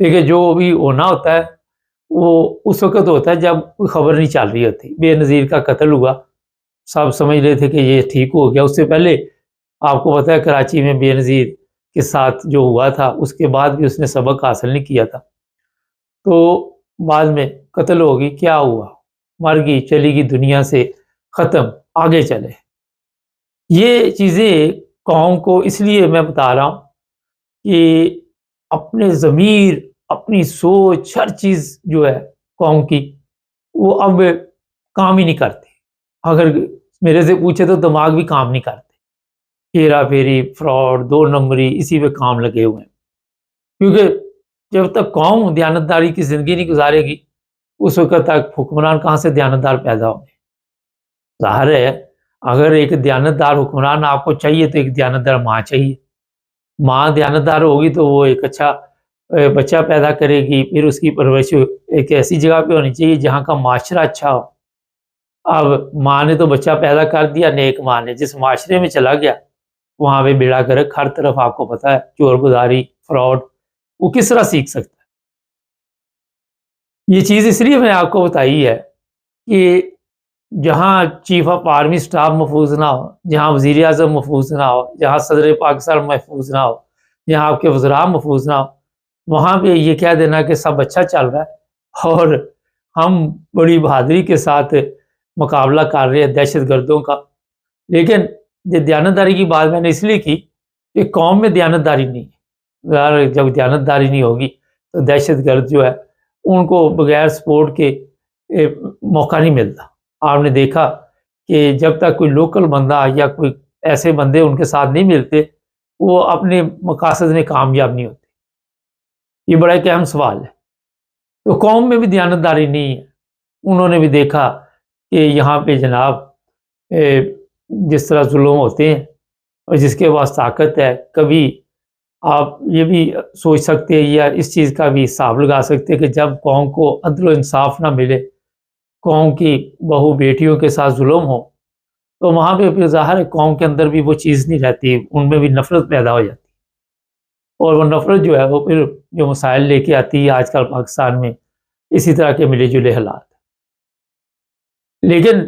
دیکھیے جو بھی ہونا ہوتا ہے وہ اس وقت ہوتا ہے جب کوئی خبر نہیں چل رہی ہوتی. بے نظیر کا قتل ہوا، سب سمجھ رہے تھے کہ یہ ٹھیک ہو گیا. اس سے پہلے آپ کو پتہ ہے کراچی میں بے نظیر کے ساتھ جو ہوا تھا اس کے بعد بھی اس نے سبق حاصل نہیں کیا تھا. تو بعد میں قتل ہوگی، کیا ہوا، مر گئی، چلی گئی دنیا سے، ختم، آگے چلے. یہ چیزیں قوم کو اس لیے میں بتا رہا ہوں کہ اپنے ضمیر، اپنی سوچ، ہر چیز جو ہے قوم کی وہ اب کام ہی نہیں کرتے. اگر میرے سے پوچھے تو دماغ بھی کام نہیں کرتے، ہیرا پھیری، فراڈ، دو نمبری، اسی پہ کام لگے ہوئے ہیں. کیونکہ جب تک قوم دیانتداری کی زندگی نہیں گزارے گی اس وقت تک حکمران کہاں سے دیانتدار پیدا ہوں گے. ظاہر ہے اگر ایک دیانتدار حکمران آپ کو چاہیے تو ایک دیانتدار ماں چاہیے. ماں دیانتدار ہوگی تو وہ ایک اچھا بچہ پیدا کرے گی. پھر اس کی پرورش ایک ایسی جگہ پہ ہونی چاہیے جہاں کا معاشرہ اچھا ہو. اب ماں نے تو بچہ پیدا کر دیا، نیک ماں نے، جس معاشرے میں چلا گیا وہاں پہ بیڑا گرک ہر طرف. آپ کو پتہ ہے چور بازاری، فراڈ، وہ کس طرح سیکھ سکتا ہے. یہ چیز اس لیے میں آپ کو بتائی ہے کہ جہاں چیف آف آرمی سٹاف محفوظ نہ ہو، جہاں وزیر اعظم محفوظ نہ ہو، جہاں صدر پاکستان محفوظ نہ ہو، جہاں آپ کے وزراء محفوظ نہ ہو، وہاں پہ یہ کہہ دینا کہ سب اچھا چل رہا ہے اور ہم بڑی بہادری کے ساتھ مقابلہ کر رہے ہیں دہشت گردوں کا. لیکن یہ دیانتداری کی بات میں نے اس لیے کی کہ قوم میں دیانتداری نہیں ہے. جب دیانتداری نہیں ہوگی تو دہشت گرد جو ہے ان کو بغیر سپورٹ کے موقع نہیں ملتا. آپ نے دیکھا کہ جب تک کوئی لوکل بندہ یا کوئی ایسے بندے ان کے ساتھ نہیں ملتے وہ اپنے مقاصد میں کامیاب نہیں ہوتے. یہ بڑا ایک اہم سوال ہے. تو قوم میں بھی دیانتداری نہیں ہے. انہوں نے بھی دیکھا کہ یہاں پہ جناب جس طرح ظلم ہوتے ہیں اور جس کے پاس طاقت ہے، کبھی آپ یہ بھی سوچ سکتے ہیں یا اس چیز کا بھی حساب لگا سکتے ہیں کہ جب قوم کو عدل و انصاف نہ ملے، قوم کی بہو بیٹیوں کے ساتھ ظلم ہو، تو وہاں پہ پھر ظاہر ہے قوم کے اندر بھی وہ چیز نہیں رہتی، ان میں بھی نفرت پیدا ہو جاتی. اور وہ نفرت جو ہے وہ پھر جو مسائل لے کے آتی ہے آج کل پاکستان میں اسی طرح کے ملے جلے حالات. لیکن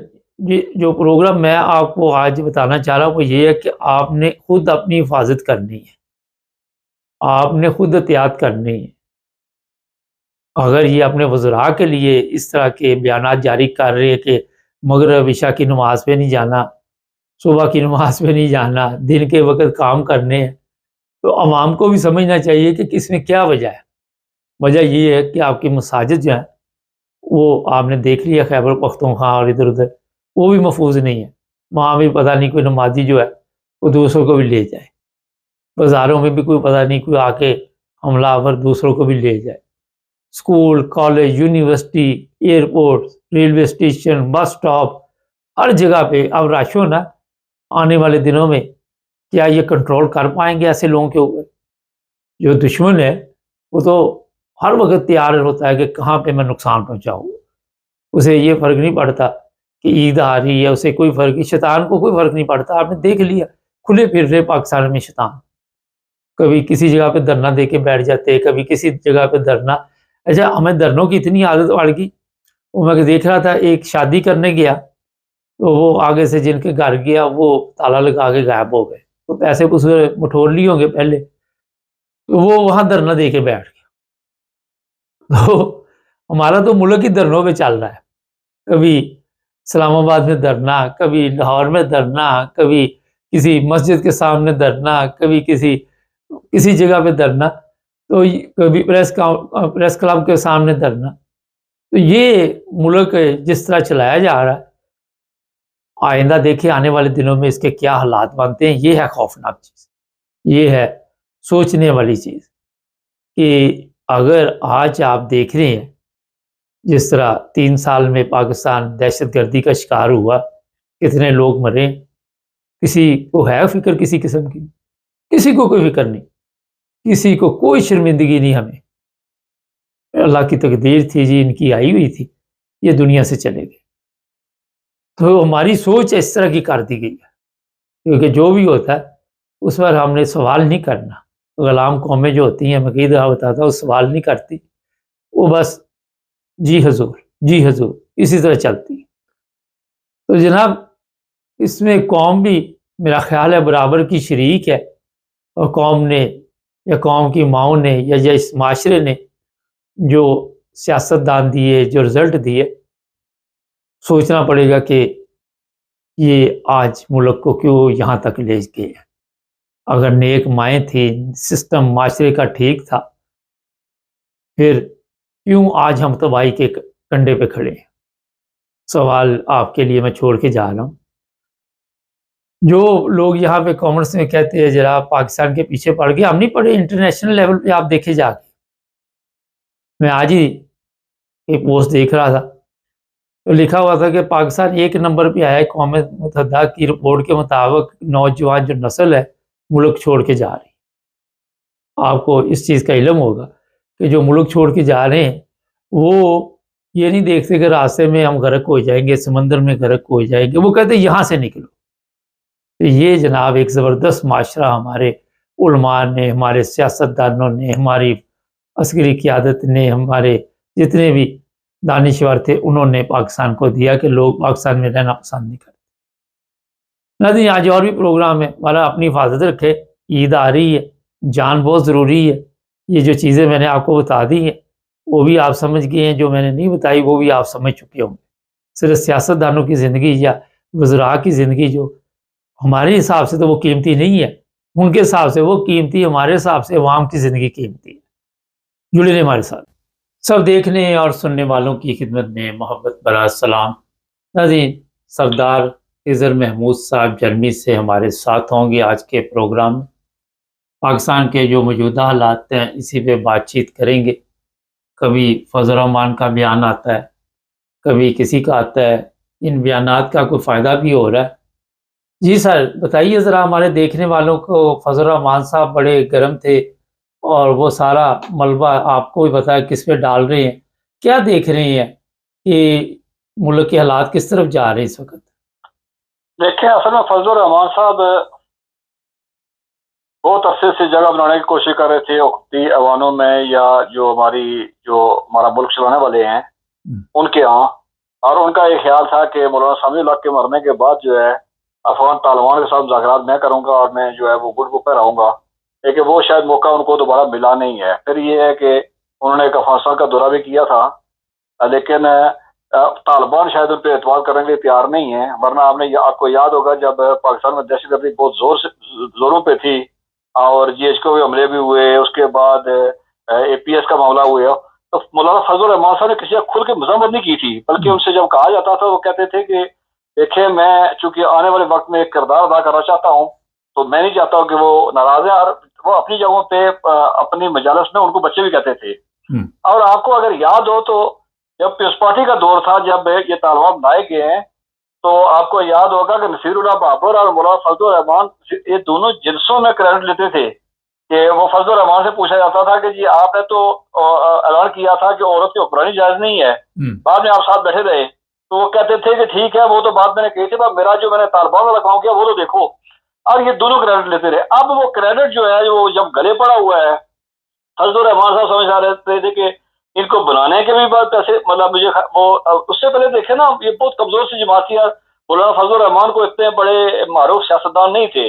جو پروگرام میں آپ کو آج بتانا چاہ رہا ہوں وہ یہ ہے کہ آپ نے خود اپنی حفاظت کرنی ہے، آپ نے خود احتیاط کرنی ہے. اگر یہ اپنے وزراء کے لیے اس طرح کے بیانات جاری کر رہے ہیں کہ مغرب عشاء کی نماز پہ نہیں جانا، صبح کی نماز پہ نہیں جانا، دن کے وقت کام کرنے ہیں، تو عوام کو بھی سمجھنا چاہیے کہ اس میں کیا وجہ ہے. وجہ یہ ہے کہ آپ کی مساجد جو ہیں وہ آپ نے دیکھ لیا خیبر پختونخوا اور ادھر ادھر وہ بھی محفوظ نہیں ہے. وہاں بھی پتہ نہیں کوئی نمازی جو ہے وہ دوسروں کو بھی لے جائے. بازاروں میں بھی کوئی پتہ نہیں کوئی آ کے حملہ آور دوسروں کو بھی لے جائے. School, college, university, airport, railway station, bus stop, ہر جگہ پہ اب رش ہونا. آنے والے دنوں میں کیا یہ کنٹرول کر پائیں گے ایسے لوگوں کے اوپر؟ جو دشمن ہے وہ تو ہر وقت تیار ہوتا ہے کہ کہاں پہ میں نقصان پہنچاؤں. اسے یہ فرق نہیں پڑتا کہ عید آ رہی ہے، اسے کوئی فرق نہیں، شیطان کو کوئی فرق نہیں پڑتا. آپ نے دیکھ لیا کھلے پھر رہے پاکستان میں شیطان، کبھی کسی جگہ پہ دھرنا دے کے بیٹھ جاتے، کبھی کسی جگہ پہ دھرنا. اچھا ہمیں دھرنوں کی اتنی عادت پڑ گئی. وہ میں دیکھ رہا تھا ایک شادی کرنے گیا تو وہ آگے سے جن کے گھر گیا وہ تالا لگا کے غائب ہو گئے. تو پیسے اس مٹور لیے ہوں گے پہلے، تو وہ وہاں دھرنا دے کے بیٹھ گیا. تو ہمارا تو ملک ہی دھرنوں پہ چل رہا ہے. کبھی اسلام آباد میں دھرنا، کبھی لاہور میں دھرنا، کبھی کسی مسجد کے سامنے دھرنا، کبھی کسی جگہ پہ دھرنا، تو کبھی پریس کلب کے سامنے دھرنا. تو یہ ملک جس طرح چلایا جا رہا ہے آئندہ دیکھیں آنے والے دنوں میں اس کے کیا حالات بنتے ہیں. یہ ہے خوفناک چیز، یہ ہے سوچنے والی چیز کہ اگر آج آپ دیکھ رہے ہیں جس طرح 3 سال میں پاکستان دہشت گردی کا شکار ہوا، کتنے لوگ مرے، کسی کو ہے فکر کسی قسم کی؟ کسی کو کوئی فکر نہیں، کسی کو کوئی شرمندگی نہیں. ہمیں اللہ کی تقدیر تھی جی، ان کی آئی ہوئی تھی، یہ دنیا سے چلے گئے. تو ہماری سوچ اس طرح کی کر دی گئی ہے کیونکہ جو بھی ہوتا ہے اس پر ہم نے سوال نہیں کرنا. غلام قومیں جو ہوتی ہیں، میں کئی دفعہ بتاتا ہوں، سوال نہیں کرتی، وہ بس جی حضور جی حضور اسی طرح چلتی ہے۔ تو جناب اس میں قوم بھی میرا خیال ہے برابر کی شریک ہے، اور قوم نے یا قوم کی ماؤں نے یا اس معاشرے نے جو سیاستدان دیے، جو رزلٹ دیے، سوچنا پڑے گا کہ یہ آج ملک کو کیوں یہاں تک لے گئے۔ اگر نیک مائیں تھی، سسٹم معاشرے کا ٹھیک تھا، پھر کیوں آج ہم تباہی کے کنڈے پہ کھڑے ہیں؟ سوال آپ کے لیے میں چھوڑ کے جا رہا ہوں۔ جو لوگ یہاں پہ کامنٹس میں کہتے ہیں جناب پاکستان کے پیچھے پڑ گئے، ہم نہیں پڑے، انٹرنیشنل لیول پہ آپ دیکھے جا کے۔ میں آج ہی ایک پوسٹ دیکھ رہا تھا تو لکھا ہوا تھا کہ پاکستان 1 نمبر پہ آیا ہے اقوام متحدہ کی رپورٹ کے مطابق، نوجوان جو نسل ہے ملک چھوڑ کے جا رہی ہے۔ آپ کو اس چیز کا علم ہوگا کہ جو ملک چھوڑ کے جا رہے ہیں وہ یہ نہیں دیکھتے کہ راستے میں ہم غرق ہو جائیں گے، سمندر میں غرق ہو جائیں گے، وہ کہتے ہیں یہاں سے نکلو۔ یہ جناب ایک زبردست معاشرہ ہمارے علماء نے، ہمارے سیاستدانوں نے، ہماری عسکری قیادت نے، ہمارے جتنے بھی دانشور تھے، انہوں نے پاکستان کو دیا کہ لوگ پاکستان میں رہنا پسند نہیں کرتے۔ نہیں، آج اور بھی پروگرام ہے، ہمارا اپنی حفاظت رکھے، عید آ رہی ہے، جان بہت ضروری ہے۔ یہ جو چیزیں میں نے آپ کو بتا دی ہیں وہ بھی آپ سمجھ گئے ہیں، جو میں نے نہیں بتائی وہ بھی آپ سمجھ چکے ہوں گے۔ صرف سیاستدانوں کی زندگی یا وزراء کی زندگی جو ہمارے حساب سے تو وہ قیمتی نہیں ہے، ان کے حساب سے وہ قیمتی، ہمارے حساب سے عوام کی زندگی قیمتی ہے۔ جڑے رہے ہمارے ساتھ۔ سب دیکھنے اور سننے والوں کی خدمت میں محبت بھرا سلام۔ ناظرین، سردار خضر محمود صاحب جرمنی سے ہمارے ساتھ ہوں گے آج کے پروگرام میں۔ پاکستان کے جو موجودہ حالات ہیں اسی پہ بات چیت کریں گے۔ کبھی فضل الرحمان کا بیان آتا ہے، کبھی کسی کا آتا ہے، ان بیانات کا کوئی فائدہ بھی ہو رہا ہے؟ جی سر بتائیے ذرا ہمارے دیکھنے والوں کو۔ فضل الرحمان صاحب بڑے گرم تھے اور وہ سارا ملبہ آپ کو بھی پتا ہے کس پہ ڈال رہے ہیں، کیا دیکھ رہے ہیں کہ ملک کے حالات کس طرف جا رہے ہیں اس وقت؟ دیکھیں، اصل میں فضل الرحمان صاحب بہت عرصے سے جگہ بنانے کی کوشش کر رہے تھے اقتی ایوانوں میں، یا جو ہمارا ملک چلانے والے ہیں ان کے ہاں، اور ان کا یہ خیال تھا کہ مولانا سمیع الحق کے مرنے کے بعد جو ہے افغان طالبان کے ساتھ مذاکرات میں کروں گا، اور میں جو ہے وہ گڈ بک پہ رہوں گا، لیکن وہ شاید موقع ان کو دوبارہ ملا نہیں ہے۔ پھر یہ ہے کہ انہوں نے افغانستان کا دورہ بھی کیا تھا، لیکن طالبان شاید ان پہ اعتماد کرنے کے لیے تیار نہیں ہے، ورنہ آپ کو یاد ہوگا جب پاکستان میں دہشت گردی بہت زوروں پہ تھی اور جی ایچ کو بھی حملے بھی ہوئے، اس کے بعد اے پی ایس کا معاملہ ہوا، تو مولانا فضل الرحمان صاحب نے کسی سے کھل کے مذمت نہیں کی تھی، بلکہ ان سے جب کہا جاتا تھا وہ کہتے تھے کہ دیکھیں میں چونکہ آنے والے وقت میں ایک کردار ادا کرنا چاہتا ہوں، تو میں نہیں چاہتا ہوں کہ وہ ناراض ہیں، اور وہ اپنی جگہوں پہ اپنی مجالس میں ان کو بچے بھی کہتے تھے۔ اور آپ کو اگر یاد ہو تو جب پیپلز پارٹی کا دور تھا، جب یہ طالبان لائے گئے ہیں، تو آپ کو یاد ہوگا کہ نصیر اللہ بابر اور مولانا فضل الرحمان یہ دونوں جلسوں میں کریڈٹ لیتے تھے، کہ وہ فضل الرحمان سے پوچھا جاتا تھا کہ جی آپ نے تو اعلان کیا تھا کہ عورت کی حکمرانی جائز نہیں ہے، بعد میں آپ ساتھ بیٹھے رہے، تو وہ کہتے تھے کہ ٹھیک ہے وہ تو بات میں نے کہی تھی، میرا جو میں نے طالبان والا کام کیا وہ تو دیکھو، اور یہ دونوں کریڈٹ لیتے رہے۔ اب وہ کریڈٹ جو ہے وہ جب گلے پڑا ہوا ہے، فضل الرحمان صاحب سمجھ آ رہے تھے کہ ان کو بنانے کے بھی بعد پیسے، مطلب مجھے وہ اس سے پہلے دیکھیں نا، یہ بہت کمزور سی جماعت تھی، مولانا فضل الرحمان کو اتنے بڑے معروف سیاستدان نہیں تھے،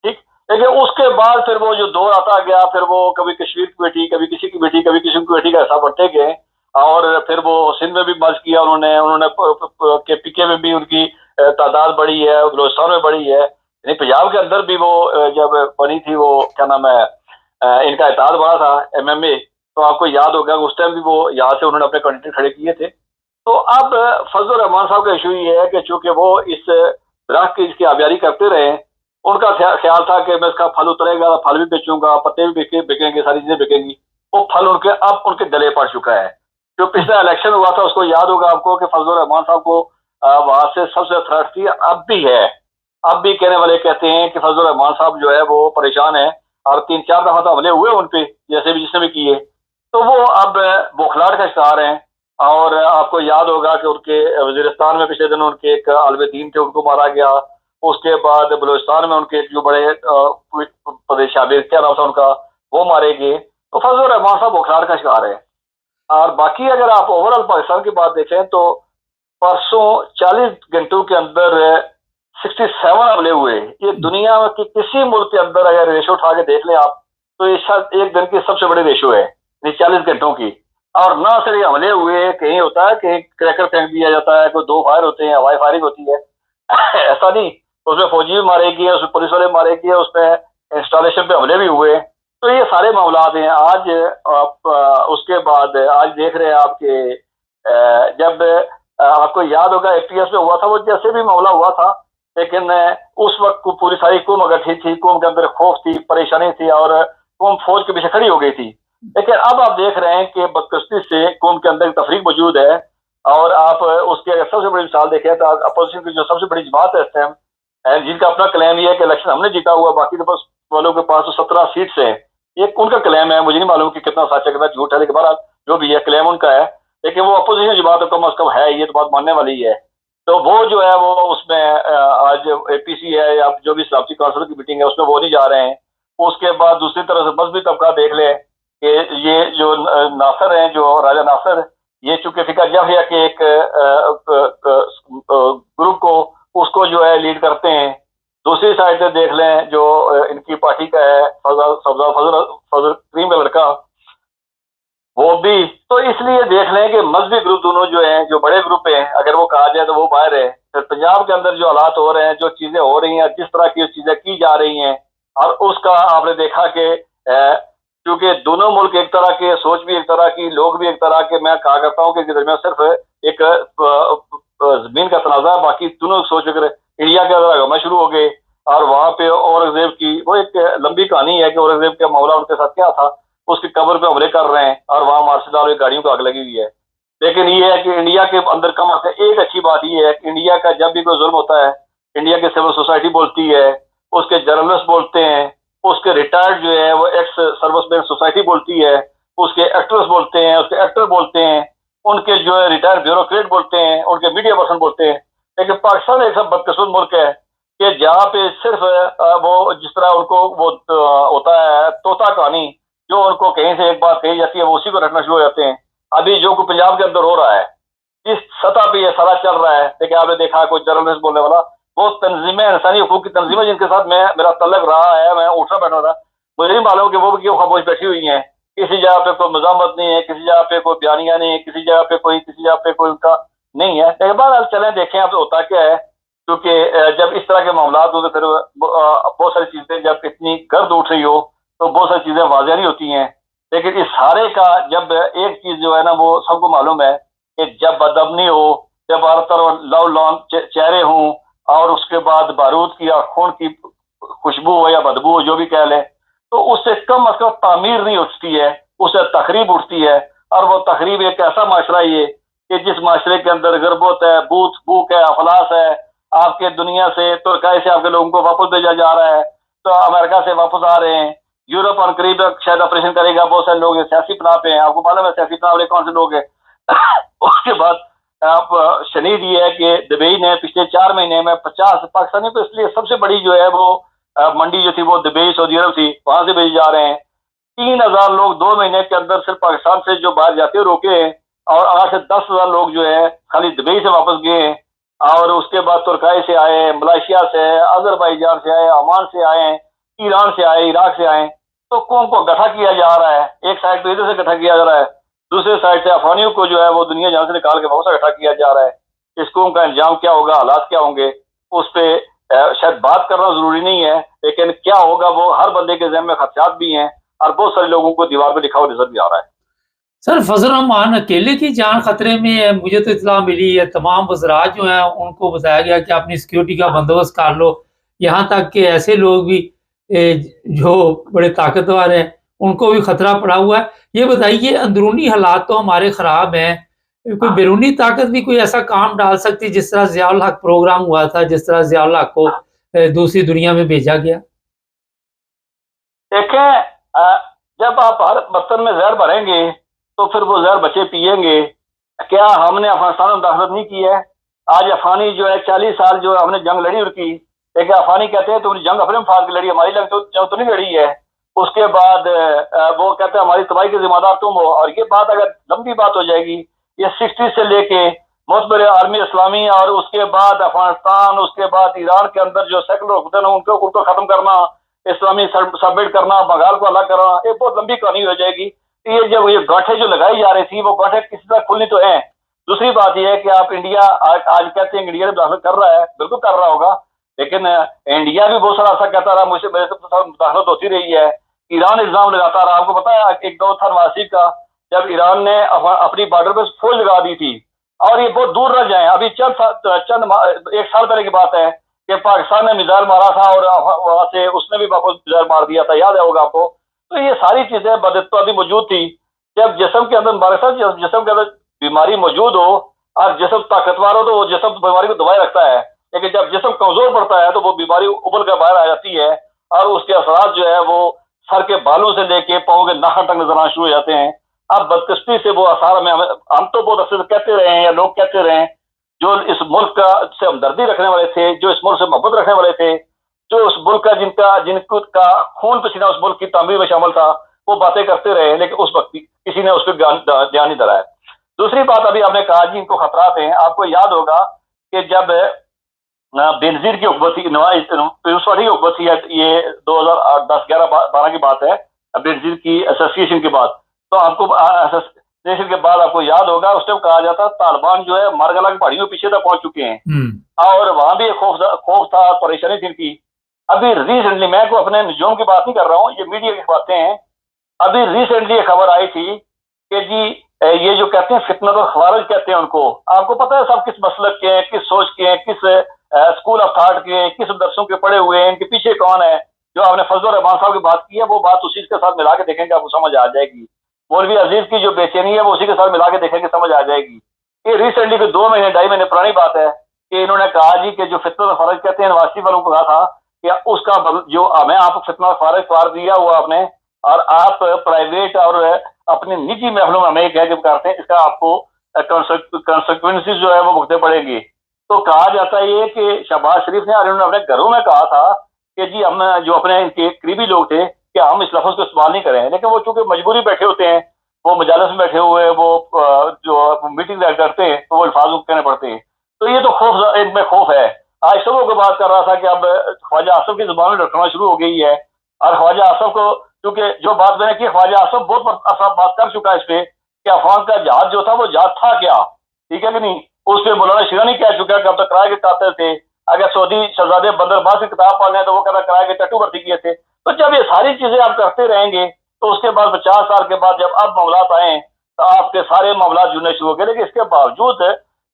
ٹھیک، لیکن اس کے بعد پھر وہ جو دور آتا گیا، پھر وہ کبھی کشمیر کی بیٹی، کبھی کسی کی بیٹی، کبھی کسی کی بیٹی کا حصہ بڑھتے گئے، اور پھر وہ سندھ میں بھی مرض کیا انہوں نے کے پی کے میں بھی ان کی تعداد بڑھی ہے، بلوچستان میں بڑھی ہے، یعنی پنجاب کے اندر بھی وہ جب بنی تھی وہ کیا نام ہے ان کا اتحاد بڑا تھا ایم ایم اے، تو آپ کو یاد ہوگا کہ اس ٹائم بھی وہ یہاں سے انہوں نے اپنے کینڈیڈیٹ کھڑے کیے تھے۔ تو اب فضل الرحمان صاحب کا ایشو یہ ہے کہ چونکہ وہ اس درخت کی اس کی آبیاری کرتے رہے، ان کا خیال تھا کہ میں اس کا پھل اترے گا، پھل بھی بیچوں گا، پتے بھی بکیں گے، ساری چیزیں بکیں گی، وہ پھل اب ان کے گلے پڑ چکا ہے۔ جو پچھلا الیکشن ہوا تھا اس کو یاد ہوگا آپ کو کہ فضل الرحمان صاحب کو وہاں سے سب سے تھریٹ تھی، اب بھی ہے، اب بھی کہنے والے کہتے ہیں کہ فضل الرحمان صاحب جو ہے وہ پریشان ہیں، اور 3-4 دفعہ تو حملے ہوئے ان پہ جیسے بھی جس نے بھی کیے، تو وہ اب بوکھلاہٹ کا شکار ہیں۔ اور آپ کو یاد ہوگا کہ ان کے وزیرستان میں پچھلے دنوں ان کے ایک عالم دین تھے، ان کو مارا گیا، اس کے بعد بلوچستان میں ان کے جو بڑے پردیش کیا نام تھا ان کا، وہ مارے گئے. تو فضل الرحمان صاحب بخار کا شکار ہے. اور باقی اگر آپ اوور آل پاکستان کی بات دیکھیں تو پرسوں 40 گھنٹوں کے اندر 67 حملے ہوئے. یہ دنیا کی کسی ملک کے اندر اگر ریشو اٹھا کے دیکھ لیں آپ تو یہ شاید ایک دن کی سب سے بڑی ریشو ہے 40 گھنٹوں کی. اور نہ صرف یہ حملے ہوئے, کہیں ہوتا ہے کہ کریکر پھینک دیا جاتا ہے, کوئی 2 فائر ہوتے ہیں, ہوائی فائرنگ ہوتی ہے, ایسا نہیں. اس میں فوجی بھی مارے گئے, اس میں پولیس والے مارے گئے, اس میں انسٹالیشن پہ حملے بھی ہوئے. تو یہ سارے معاملات ہیں. آج آپ اس کے بعد آج دیکھ رہے ہیں آپ کہ جب آپ کو یاد ہوگا APS میں ہوا تھا, وہ جیسے بھی معاملہ ہوا تھا, لیکن اس وقت کو پوری ساری قوم اکٹھی تھی, قوم کے اندر خوف تھی, پریشانی تھی, اور قوم فوج کے پیچھے کھڑی ہو گئی تھی. لیکن اب آپ دیکھ رہے ہیں کہ بدقسمتی سے قوم کے اندر تفریق موجود ہے. اور آپ اس کی اگر سب سے بڑی مثال دیکھیں تو اپوزیشن کی جو سب سے بڑی جماعت ہے اس ٹائم, جن کا اپنا کلیم یہ ہے کہ الیکشن ہم نے جیتا ہوا, باقی کے پاس والوں کے پاس 17 سیٹس ہیں, یہ ان کا کلیم ہے. مجھے نہیں معلوم کہ کتنا سچ ہے کتنا جھوٹ ہے, لیکن بہرحال جو بھی ہے کلیم ان کا ہے. لیکن وہ اپوزیشن جماعت کم از کم ہے, یہ تو بات ماننے والی ہے. تو وہ جو ہے وہ اس میں آج APC ہے یا جو بھی سلامتی کونسل کی میٹنگ ہے اس میں وہ نہیں جا رہے ہیں. اس کے بعد دوسری طرف سے مذہبی طبقہ دیکھ لیں کہ یہ جو ناصر ہیں, جو راجہ ناصر, یہ چونکہ فقہ جعفریہ کے ایک گروپ کو اس کو جو ہے لیڈ کرتے ہیں. دوسری سائڈ سے دیکھ لیں جو ان کی پارٹی کا ہے فضل کریم کا لڑکا, وہ بھی. تو اس لیے دیکھ لیں کہ مذہبی گروپ دونوں جو ہیں, جو بڑے گروپ ہیں, اگر وہ کہا جائے تو وہ باہر ہے. پھر پنجاب کے اندر جو حالات ہو رہے ہیں, جو چیزیں ہو رہی ہیں, جس طرح کی چیزیں کی جا رہی ہیں, اور اس کا آپ نے دیکھا کہ کیونکہ دونوں ملک ایک طرح کے, سوچ بھی ایک طرح کی, لوگ بھی ایک طرح کے, میں کہا کرتا ہوں کہ اس کے درمیان صرف ایک زمین کا تنازع, باقی دونوں سوچ اگر انڈیا کے اندر ہنگامہ شروع ہو گئے. اور وہاں پہ اورنگزیب کی وہ ایک لمبی کہانی ہے کہ اورنگزیب کا معاملہ ان کے ساتھ کیا تھا, اس کی قبر پہ حملے کر رہے ہیں اور وہاں مارشل گاڑیوں کو آگ لگی ہوئی ہے. لیکن یہ ہے کہ انڈیا کے اندر کم از کم ایک اچھی بات یہ ہے کہ انڈیا کا جب بھی کوئی ظلم ہوتا ہے, انڈیا کی سول سوسائٹی بولتی ہے, اس کے جرنلسٹ بولتے ہیں, اس کے ریٹائرڈ جو ہے وہ ایکس سروس مین سوسائٹی بولتی ہے, اس کے ایکٹرس بولتے ہیں, اس کے ایکٹر بولتے ہیں, ان کے جو ہے ریٹائرڈ بیوروکریٹ بولتے ہیں, ان کے میڈیا پرسن بولتے ہیں. لیکن پاکستان ایک سب بدقسمت ملک ہے کہ جہاں پہ صرف وہ جس طرح ان کو وہ ہوتا ہے طوطا کہانی, جو ان کو کہیں سے ایک بات کہی جاتی ہے وہ اسی کو رکھنا شروع ہو جاتے ہیں. ابھی جو کوئی پنجاب کے اندر ہو رہا ہے, اس سطح پہ یہ سارا چل رہا ہے. لیکن آپ نے دیکھا کوئی جرنلسٹ بولنے والا, وہ تنظیمیں, انسانی حقوق کی تنظیمیں جن کے ساتھ میرا تعلق رہا ہے, میں اٹھنا بیٹھا تھا, مجھے نہیں معلوم کہ وہ بھی کیوں خاموش بیٹھی ہوئی ہیں. کسی جگہ پہ کوئی مزاحمت نہیں ہے, کسی جگہ پہ کوئی بیانیہ نہیں ہے, کسی جگہ پہ کوئی ان کا نہیں ہے. لیکن بہرحال چلیں دیکھیں اب ہوتا کیا ہے, کیونکہ جب اس طرح کے معاملات ہو تو پھر بہت ساری چیزیں جب اتنی گرد اٹھ رہی ہو تو بہت ساری چیزیں واضح نہیں ہوتی ہیں. لیکن اس سارے کا جب ایک چیز جو ہے نا وہ سب کو معلوم ہے کہ جب بدامنی ہو, جب ہر طرف لو لان چہرے ہوں, اور اس کے بعد بارود کی اور خون کی خوشبو ہو یا بدبو ہو جو بھی کہہ لیں, تو اس سے کم از کم تعمیر نہیں اٹھتی ہے, اس سے تخریب اٹھتی ہے. اور وہ تخریب ایک ایسا معاشرہ یہ کہ جس معاشرے کے اندر غربت ہے, بھوک ہے, افلاس ہے, آپ کے دنیا سے ترکائی سے آپ کے لوگوں کو واپس بھیجا جا رہا ہے, تو امریکہ سے واپس آ رہے ہیں, یورپ اور قریب شاید آپریشن کرے گا, بہت سارے لوگ سیاسی پناہ پہ ہیں, آپ کو معلوم ہے سیاسی پناہ والے کون سے لوگ ہیں. اس کے بعد آپ شنید یہ ہے کہ دبئی نے پچھلے 4 مہینے میں 50 پاکستانی کو, اس لیے سب سے بڑی جو ہے وہ منڈی جو تھی وہ دبئی سعودی عرب تھی, وہاں سے بھیجے جا رہے ہیں. 3000 لوگ 2 مہینے کے اندر صرف پاکستان سے جو باہر جاتے ہیں روکے ہیں, اور 8 سے 10,000 لوگ جو ہے خالی دبئی سے واپس گئے ہیں. اور اس کے بعد ترکائی سے آئے ہیں, ملائیشیا سے, آذربائیجان سے آئے, عمان سے آئے ہیں, ایران سے آئے, عراق سے آئے. تو قوم کو گٹھا کیا جا رہا ہے, ایک سائڈ پہ ادھر سے گٹھا کیا جا رہا ہے, دوسرے سائڈ سے افغانیوں کو جو ہے وہ دنیا جہاں سے نکال کے بہت سا گٹھا کیا جا رہا ہے. اس قوم کا انجام کیا ہوگا, حالات کیا ہوں گے, اس پہ شاید بات کرنا ضروری نہیں ہے, لیکن کیا ہوگا وہ ہر بندے کے ذہن میں خدشات بھی ہیں, اور بہت سارے لوگوں کو دیوار پہ لکھا ہوا نظر بھی آ رہا ہے. سر فضل الرحمان اکیلے کی جان خطرے میں ہے, مجھے تو اطلاع ملی ہے تمام وزراء جو ہیں ان کو بتایا گیا کہ اپنی سیکیورٹی کا بندوبست کر لو, یہاں تک کہ ایسے لوگ بھی جو بڑے طاقتور ہیں ان کو بھی خطرہ پڑا ہوا ہے. یہ بتائیے اندرونی حالات تو ہمارے خراب ہیں, کوئی بیرونی طاقت بھی کوئی ایسا کام ڈال سکتی جس طرح ضیاء الحق پروگرام ہوا تھا, جس طرح ضیاء الحق کو دوسری دنیا میں بھیجا گیا؟ دیکھیں جب آپ ہر برتن میں زہر بھریں گے تو پھر وہ زہر بچے پیئیں گے. کیا ہم نے افغانستان میں مداخلت نہیں کی ہے؟ آج افغانی جو ہے 40 سال جو ہم نے جنگ لڑی اور کی, لیکن افغانی کہتے ہیں تو جنگ اپنے مفاد کی لڑی, ہماری جنگ تو نہیں لڑی ہے. اس کے بعد وہ کہتے ہیں ہماری تباہی کے ذمہ دار تم ہو. اور یہ بات اگر لمبی بات ہو جائے گی، یہ 60 سے لے کے معتبر عالمی اسلامی اور اس کے بعد افغانستان، اس کے بعد ایران کے اندر جو سیکولر حکومت ان کو ختم کرنا، اسلامی سبمٹ کرنا، بنگال کو الگ کرنا، ایک بہت لمبی کہانی ہو جائے گی. یہ جب یہ گاٹھیں جو لگائی جا رہی تھی وہ گاٹھیں کسی طرح کھلنی تو ہیں. دوسری بات یہ ہے کہ آپ انڈیا آج کہتے ہیں انڈیا داخل کر رہا ہے، بالکل کر رہا ہوگا، لیکن انڈیا بھی بہت سارا ایسا کہتا رہا، مجھ سے میرے سے مداخلت ہوتی رہی ہے. ایران الزام لگاتا رہا. آپ کو پتا ہے ایک دور تھا نواسی کا جب ایران نے اپنی بارڈر پہ فوج لگا دی تھی، اور یہ بہت دور نہ جائیں، ابھی ایک سال پہلے کی بات ہے کہ پاکستان نے میزائل مارا تھا اور وہاں سے اس نے بھی واپس میزائل مار دیا تھا، یاد ہے ہوگا آپ کو. تو یہ ساری چیزیں بداتفاقی موجود تھی. جب جسم کے اندر جسم کے اندر بیماری موجود ہو اور جسم طاقتور ہو تو وہ جسم بیماری کو دبائے رکھتا ہے، لیکن جب جسم کمزور پڑتا ہے تو وہ بیماری ابل کر باہر آ جاتی ہے، اور اس کے اثرات جو ہے وہ سر کے بالوں سے لے کے پاؤں کے ناخن تک نظر آنا شروع ہو جاتے ہیں. اب بدقسمتی سے وہ آثار ہم تو بہت اکثر کہتے رہے ہیں یا لوگ کہتے رہے ہیں، جو اس ملک کا سے ہمدردی رکھنے والے تھے، جو اس ملک سے محبت رکھنے والے تھے، جو اس ملک کا جن کا خون پسینہ اس ملک کی تعمیر میں شامل تھا، وہ باتیں کرتے رہے، لیکن اس وقت کسی نے اس پہ دھیان نہیں دلایا. دوسری بات ابھی آپ نے کہا جی ان کو خطرات ہیں. آپ کو یاد ہوگا کہ جب بینظیر کی حکومت تھی، پیوسواڑی کی حکومت تھی، یہ 2010-11-12 کی بات ہے، بینظیر کی ایسوسیشن کی بات. تو آپ کو ایسوسیشن کے بعد آپ کو یاد ہوگا اس ٹائم کہا جاتا طالبان جو ہے مارگلا کی پہاڑیوں پیچھے تک پہنچ چکے ہیں، اور وہاں بھی ایک خوف تھا، پریشانی تھی ان کی. ابھی ریسنٹلی، میں کو اپنے نجوم کی بات نہیں کر رہا ہوں، یہ میڈیا کی باتیں ہیں. ابھی ریسنٹلی ایک خبر آئی تھی کہ جی یہ جو کہتے ہیں فتنۃ الخوارج کہتے ہیں ان کو، آپ کو پتہ ہے سب کس مسلک کے ہیں، کس سوچ کے ہیں، کس اسکول آف تھاٹ کے ہیں، کس درسوں کے پڑھے ہوئے ہیں، ان کے پیچھے کون ہے. جو آپ نے فضل الرحمان صاحب کی بات کی ہے وہ بات اسی کے ساتھ ملا کے دیکھیں گے، آپ کو سمجھ آ جائے گی. مولوی عزیز کی جو بے چینی ہے وہ اسی کے ساتھ ملا کے دیکھیں گے، سمجھ آ جائے گی. یہ ریسنٹلی کوئی 2 مہینے 2.5 مہینے پرانی بات ہے کہ انہوں نے کہا جی کہ جو فتنۃ الخوارج کہتے ہیں، یونیورسٹی والوں کو کہا تھا کہ اس کا جو ہمیں آپ فتنۃ الخوارج قرار دیا ہوا آپ نے، اور آپ پرائیویٹ اور اپنی نجی محفلوں میں ہمیں کہہ کے کرتے ہیں، اس کا آپ کو کنسیکوینسز جو ہے وہ بھگتنے پڑیں گے. تو کہا جاتا ہے یہ کہ شہباز شریف نے اور انہوں نے اپنے گھروں میں کہا تھا کہ جی ہم جو اپنے ان کے قریبی لوگ تھے کہ ہم اس لفظ کو استعمال نہیں کریں، لیکن وہ چونکہ مجبوری بیٹھے ہوتے ہیں، وہ مجالس میں بیٹھے ہوئے، وہ جو میٹنگ کرتے ہیں تو وہ الفاظ کو کہنے پڑتے ہیں. تو یہ تو خوف، ان میں خوف ہے. آج صبح کو بات کر رہا تھا کہ اب خواجہ آصف کی زبان میں رکھنا شروع ہو گئی ہے، اور خواجہ آصف کو کیونکہ جو بات میں نے کی، خواجہ آصف بہت بات کر چکا ہے اس پہ کہ افغان کا جہاد جو تھا وہ جہاد تھا کیا، ٹھیک ہے کہ نہیں. اس پہ مولانا شیرانی کہہ چکا کہ اب تک کرائے کے قاتل تھے. اگر سعودی شہزادے بندر عباس کی کتاب پڑھ لیں تو وہ کہتا کرائے کے ٹٹو بھرتی کیے تھے. تو جب یہ ساری چیزیں آپ کرتے رہیں گے تو اس کے بعد 50 سال کے بعد جب اب معاملات آئیں تو آپ کے سارے معاملات جڑنے شروع ہو گئے. لیکن اس کے باوجود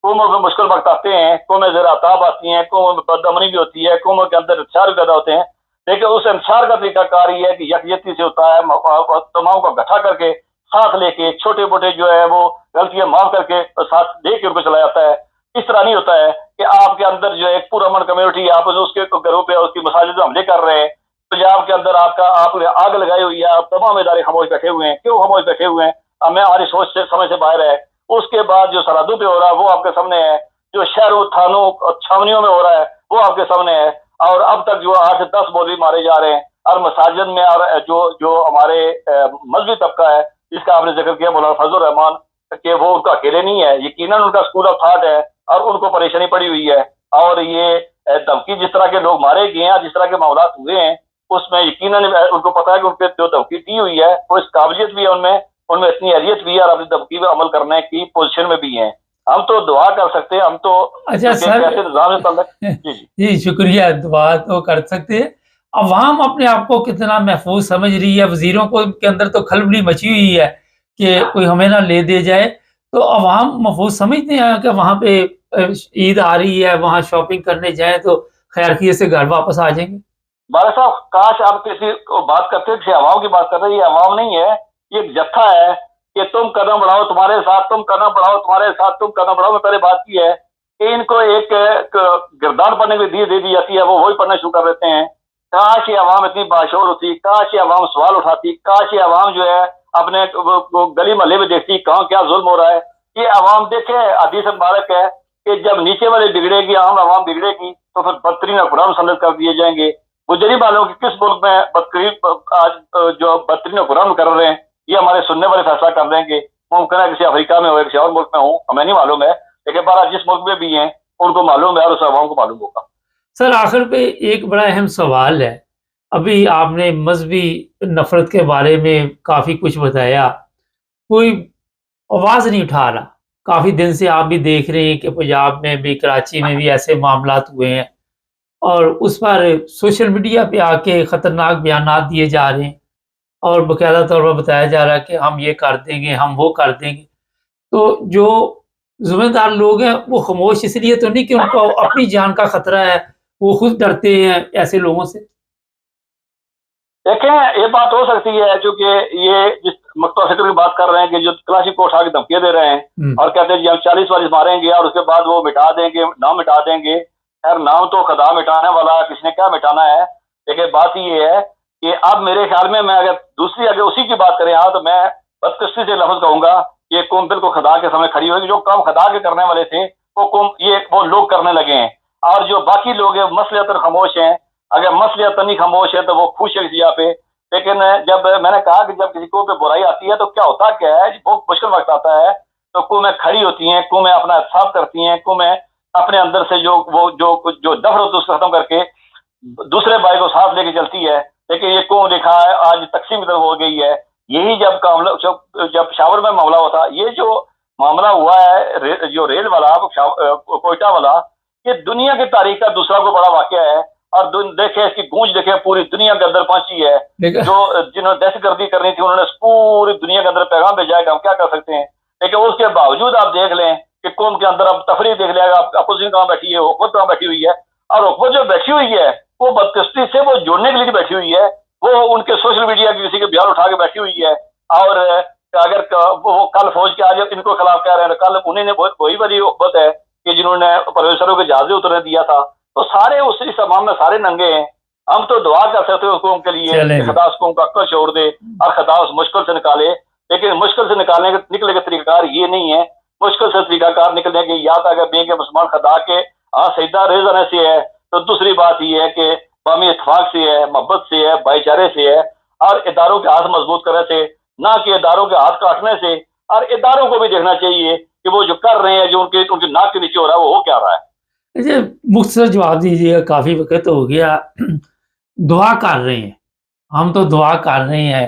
قوموں میں مشکل وقت آتے ہیں، قومیں زیر آتاب آتی ہیں، قوموں میں بدامنی بھی ہوتی ہے، قوموں کے اندر انتشار بھی پیدا ہوتے ہیں، لیکن اس انتشار کا طریقہ کار یہ ہے کہ یکجہتی سے ہوتا ہے، تمام کو اکٹھا کر کے ساتھ لے کے چھوٹے موٹے جو ہے وہ غلطیاں معاف کر کے ساتھ لے کے ان کو چلایا جاتا ہے. اس طرح نہیں ہوتا ہے کہ آپ کے اندر جو ایک پورا امن کمیونٹی، آپ اس کے گھروں پہ اس کی مساجد میں حملے کر رہے ہیں، پنجاب کے اندر آپ نے آگ لگائی ہوئی ہے، آپ تمام ادارے خاموش بیٹھے ہوئے ہیں. کیوں خاموش بیٹھے ہوئے ہیں؟ ہمیں ہماری سوچ سے سمجھ سے باہر ہے. اس کے بعد جو سرحدوں پہ ہو رہا ہے وہ آپ کے سامنے ہے، جو شہروں تھانوں چھاونیوں میں ہو رہا ہے وہ آپ کے سامنے ہے، اور اب تک جو 8 سے 10 مولوی مارے جا رہے ہیں، اور مساجد میں، اور جو ہمارے مذہبی طبقہ ہے جس کا آپ نے ذکر کیا مولانا فضل الرحمان، کہ وہ ان کا اکیلے نہیں ہے، یقیناً ان کا اسکول آف تھاٹ ہے اور ان کو پریشانی پڑی ہوئی ہے. اور یہ دھمکی جس طرح کے لوگ مارے گئے ہیں، جس طرح کے معاملات ہوئے ہیں، اس میں یقیناً ان کو پتا ہے کہ ان پہ جو دھمکی دی ہوئی ہے وہ اس قابلیت بھی ہے ان میں اتنی اہلیت بھی ہے اور اپنی دھمکی پہ عمل کرنے کی پوزیشن میں بھی ہیں. ہم تو دعا کر سکتے ہیں، ہم تو اچھا سر، جی شکریہ، دعا تو کر سکتے ہیں. عوام اپنے آپ کو کتنا محفوظ سمجھ رہی ہے؟ وزیروں کو کے اندر تو کھلبلی مچی ہوئی ہے کہ کوئی ہمیں نہ لے دے جائے. تو عوام محفوظ سمجھتے ہیں کہ وہاں پہ عید آ رہی ہے، وہاں شاپنگ کرنے جائیں تو خیرخیریت سے گھر واپس آ جائیں گے؟ بارہ صاحب، کاش آپ کسی کو بات کرتے کسی عوام کی بات کر رہے ہیں. یہ عوام نہیں ہے، یہ ایک جتھا ہے کہ تم قدم بڑھاؤ تمہارے ساتھ، تم قدم بڑھاؤ تمہارے ساتھ، تم قدم بڑھاؤ. میں پہلے بات کی ہے کہ ان کو ایک گردان پڑھنے کی دے دی جاتی ہے، وہ وہی پڑھنا شروع کر دیتے ہیں. کاش یہ عوام اتنی باشعور ہوتی، کاش یہ عوام سوال اٹھاتی، کاش یہ عوام جو ہے اپنے گلی محلے میں دیکھتی کہاں کیا ظلم ہو رہا ہے. یہ عوام دیکھے، حدیث مبارک ہے کہ جب نیچے والے بگڑے گی، عام عوام بگڑے گی تو پھر بدترین حکمران مسلط کر دیے جائیں گے. مجھے نہیں معلوم کہ کس ملک میں بدقریب آج جو بدترین قرآن کر رہے ہیں، یہ ہمارے سننے والے فیصلہ کر دیں گے. ممکن ہے کسی افریقہ میں ہو یا کسی اور ملک میں ہوں، ہمیں نہیں معلوم ہے، لیکن بہرحال جس ملک میں بھی ہیں ان کو معلوم ہے اور اس عوام کو معلوم ہوگا. سر آخر پہ ایک بڑا اہم سوال ہے، ابھی آپ نے مذہبی نفرت کے بارے میں کافی کچھ بتایا، کوئی آواز نہیں اٹھا رہا. کافی دن سے آپ بھی دیکھ رہے ہیں کہ پنجاب میں بھی، کراچی میں بھی ایسے معاملات ہوئے ہیں، اور اس پر سوشل میڈیا پہ آ کے خطرناک بیانات دیے جا رہے ہیں، اور باقاعدہ طور پر بتایا جا رہا ہے کہ ہم یہ کر دیں گے، ہم وہ کر دیں گے. تو جو ذمہ دار لوگ ہیں وہ خاموش اس لیے تو نہیں کہ ان کو اپنی جان کا خطرہ ہے، وہ خود ڈرتے ہیں ایسے لوگوں سے؟ دیکھیں یہ بات ہو سکتی ہے، چونکہ یہ جس مقتول فکر کی بات کر رہے ہیں کہ جو کلاشی کو اٹھا کے دھمکیاں دے رہے ہیں اور کہتے ہیں جی ہم 40 ماریں گے اور اس کے بعد وہ مٹا دیں گے، نام مٹا دیں گے. خیر نام تو خدا مٹانے والا ہے، کسی نے کیا مٹانا ہے. لیکن بات یہ ہے کہ اب میرے خیال میں اگر دوسری اگر اسی کی بات کریں تو میں بدقسمتی سے لفظ کہوں گا کہ یہ قوم بالکل خدا کے سامنے کھڑی ہوگی. جو کام خدا کے کرنے والے تھے وہ قوم وہ لوگ کرنے لگے ہیں، اور جو باقی لوگ ہیں مسلحتاً خاموش ہیں. اگر مسلحتاً نہیں خاموش ہے تو وہ خوش ہے کسی جگہ پہ. لیکن جب میں نے کہا کہ جب کسی کو پہ برائی آتی ہے تو کیا ہوتا کیا ہے، بہت مشکل وقت آتا ہے تو قومیں کھڑی ہوتی ہیں، قومیں اپنا احتساب کرتی ہیں، قومیں اپنے اندر سے جو نفرت اس کو ختم کر کے دوسرے بھائی کو ساتھ لے کے چلتی ہے. لیکن یہ قوم دیکھا ہے آج تقسیم کی طرف ہو گئی ہے. یہی جب پشاور میں معاملہ ہوتا، یہ جو معاملہ ہوا ہے جو ریل والا کوئٹہ والا، یہ دنیا کی تاریخ کا دوسرا کو بڑا واقعہ ہے. اور دیکھیں اس کی گونج دیکھیں پوری دنیا کے اندر پہنچی ہے. جو جنہوں نے دہشت گردی کرنی تھی انہوں نے پوری دنیا کے اندر پیغام بھیجا ہے کہ ہم کیا کر سکتے ہیں. لیکن اس کے باوجود آپ دیکھ لیں کہ قوم کے اندر اب تفریح دیکھ لیں، اپوزیشن کہاں بیٹھی ہے، حکومت کہاں بیٹھی ہوئی ہے. اور حکومت جو بیٹھی ہوئی ہے وہ بدقسمتی سے وہ جوڑنے کے لیے بیٹھی ہوئی ہے. وہ ان کے سوشل میڈیا کی کسی کے بیان اٹھا کے بیٹھی ہوئی ہے. اور اگر وہ کل فوج کے آج ان کو خلاف کہہ رہے ہیں، کل انہیں نے وہی والی حکومت ہے کہ جنہوں نے پروفیسروں کے جہازیں اترنے دیا تھا. تو سارے اس امام میں سارے ننگے ہیں. ہم تو دعا کر سکتے ہیں اس قوم کے لیے کہ خدا اس قوم کا عقل چھوڑ دے اور خدا اس مشکل سے نکالے. لیکن مشکل سے نکلنے کا طریقہ کار یہ نہیں ہے. مشکل سے طریقہ کار نکلنے کی یا تو اگر بین کے مسلمان خدا کے سجدہ ریز ہونے سے ہے، تو دوسری بات یہ ہے کہ بامی اتفاق سے ہے، محبت سے ہے، بھائی چارے سے ہے، اور اداروں کے ہاتھ مضبوط کرنے سے، نہ کہ اداروں کے ہاتھ کاٹنے سے. اور اداروں کو بھی دیکھنا چاہیے کہ وہ جو کر رہے ہیں، جو ان کے ناک کے نیچے ہو رہا ہے وہ ہو کیا رہا ہے. مختصر جواب دیجیے گا، کافی وقت ہو گیا. دعا کر رہے ہیں، ہم تو دعا کر رہے ہیں،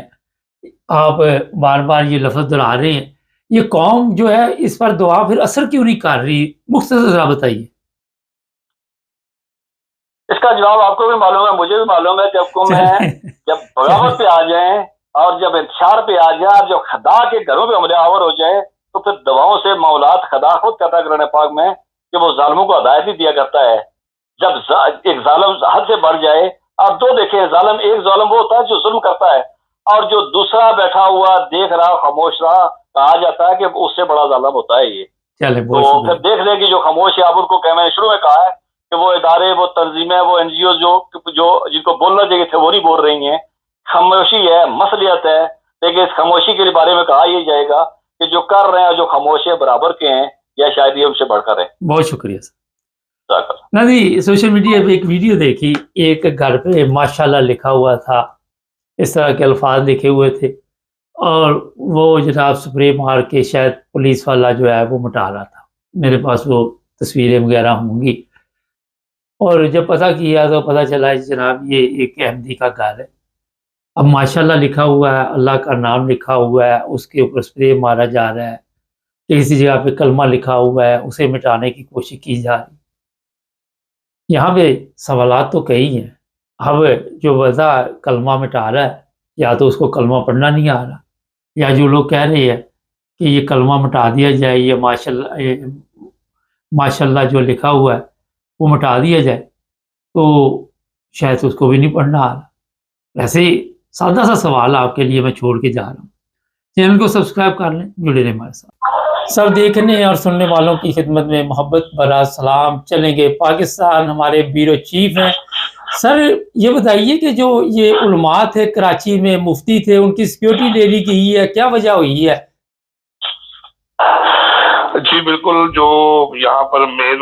آپ بار بار یہ لفظ دہرا رہے ہیں، یہ قوم جو ہے اس پر دعا پھر اثر کیوں نہیں کر رہی؟ مختصر ذرا بتائیے. اس کا جواب آپ کو بھی معلوم ہے، مجھے بھی معلوم ہے. جب قومیں جب بغاوت پہ آ جائیں اور جب انتشار پہ آ جائیں اور جب خدا کے گھروں پہ حملے آور ہو جائے تو پھر دعاؤں سے معاملات خدا خود کہتا ہے قرآن پاک میں کہ وہ ظالموں کو ہدایت ہی دیا کرتا ہے. جب ایک ظالم حد سے بڑھ جائے، آپ دو دیکھیں، ایک ظالم وہ ہوتا ہے جو ظلم کرتا ہے، اور جو دوسرا بیٹھا ہوا دیکھ رہا خاموش رہا، کہا جاتا ہے کہ اس سے بڑا ظالم ہوتا ہے یہ. تو پھر دیکھ لیں کہ جو خاموش ہے، آپ ان کو میں نے شروع میں کہا ہے کہ وہ ادارے، وہ تنظیمیں، وہ این جی او جو جن کو بولنا چاہیے تھے وہ نہیں بول رہی ہیں. خاموشی ہے، مصلیت ہے. لیکن اس خاموشی کے بارے میں کہا یہ جائے گا کہ جو کر رہے ہیں جو خاموش ہے برابر کے ہیں یا شاید یہ ان سے بڑھ کر ہے. بہت شکریہ سر. نہیں، سوشل میڈیا پہ ایک ویڈیو دیکھی، ایک گھر پہ ماشاءاللہ لکھا ہوا تھا، اس طرح کے الفاظ لکھے ہوئے تھے، اور وہ جناب سپرے مار کے شاید پولیس والا جو ہے وہ مٹا رہا تھا. میرے پاس وہ تصویریں وغیرہ ہوں گی. اور جب پتہ کیا تو پتہ چلا جناب یہ ایک احمدی کا گھر ہے. اب ماشاءاللہ لکھا ہوا ہے، اللہ کا نام لکھا ہوا ہے، اس کے اوپر سپرے مارا جا رہا ہے، کسی جگہ پہ کلمہ لکھا ہوا ہے، اسے مٹانے کی کوشش کی جا رہی. یہاں پہ سوالات تو کئی ہیں. اب جو وضع کلمہ مٹا رہا ہے، یا تو اس کو کلمہ پڑھنا نہیں آ رہا، یا جو لوگ کہہ رہے ہیں کہ یہ کلمہ مٹا دیا جائے، یہ ماشاءاللہ جو لکھا ہوا ہے وہ مٹا دیا جائے، تو شاید اس کو بھی نہیں پڑھنا آ رہا. ویسے سادہ سا سوال آپ کے لیے میں چھوڑ کے جا رہا ہوں. چینل کو سبسکرائب کر لیں، جڑے رہیں ہمارے ساتھ. سر دیکھنے اور سننے والوں کی خدمت میں محبت بھرا سلام. چلیں گے پاکستان، ہمارے بیورو چیف ہیں. سر یہ بتائیے کہ جو یہ علماء تھے کراچی میں، مفتی تھے، ان کی سیکیورٹی ڈیلی کی ہے، کیا وجہ ہوئی ہے؟ جی بالکل، جو یہاں پر مین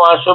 500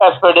SPD,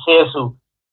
CSU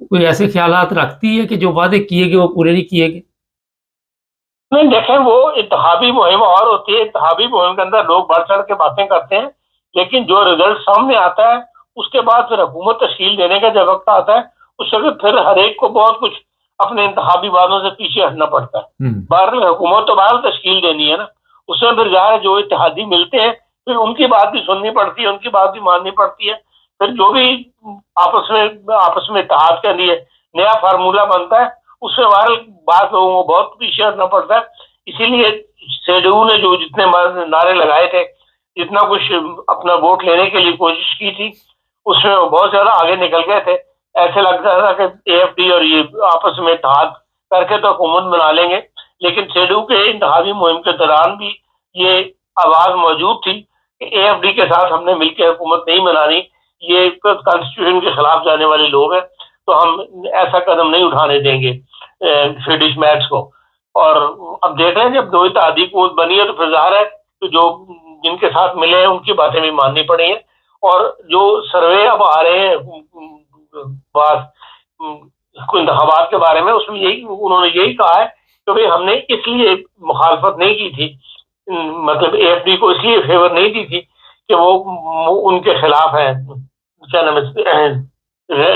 کوئی ایسے خیالات رکھتی ہے کہ جو وعدے کیے گئے وہ پورے نہیں کیے گئے؟ نہیں دیکھیں، وہ انتخابی مہم اور ہوتی ہے، انتخابی مہم کے اندر لوگ بڑھ چڑھ کے باتیں کرتے ہیں، لیکن جو رزلٹ سامنے آتا ہے اس کے بعد پھر حکومت تشکیل دینے کا جب وقت آتا ہے اس وقت پھر ہر ایک کو بہت کچھ اپنے انتخابی وعدوں سے پیچھے ہٹنا پڑتا ہے۔ بہرحال حکومت تو بہرحال تشکیل دینی ہے نا، اس میں پھر ظاہر ہے جو اتحادی ملتے ہیں پھر ان کی بات بھی سننی پڑتی ہے، ان کی بات بھی ماننی پڑتی ہے، پھر جو بھی آپس میں اتحاد کے لیے نیا فارمولہ بنتا ہے اس سے بہرحال بات لوگوں کو بہت پیچھے ہٹنا پڑتا ہے۔ اسی لیے CDU نے جو جتنے نعرے لگائے تھے، جتنا کچھ اپنا ووٹ لینے کے لیے کوشش کی تھی، اس میں وہ بہت زیادہ آگے نکل گئے تھے۔ ایسے لگتا تھا کہ AFD اور یہ آپس میں اتحاد کر کے تو حکومت بنا لیں گے، لیکن CDU کے انتخابی مہم کے دوران بھی یہ آواز موجود تھی کہ AFD کے ساتھ ہم نے مل کے حکومت نہیں بنانی، یہ کانسٹیٹیوشن کے خلاف جانے والے لوگ ہیں، تو ہم ایسا قدم نہیں اٹھانے دیں گے سویڈش میٹس کو۔ اور اب دیکھ رہے ہیں جب دو اتحادی قوت بنی ہے تو پھر ظاہر ہے کہ جو جن کے ساتھ ملے ہیں ان کی باتیں بھی ماننی پڑی ہیں، اور جو سروے اب آ رہے ہیں بات انتخابات کے بارے میں، اس میں انہوں نے یہی کہا ہے کہ بھئی ہم نے اس لیے مخالفت نہیں کی تھی، مطلب AFD کو اس لیے فیور نہیں دی تھی کہ وہ ان کے خلاف ہے، کیا نام ہے،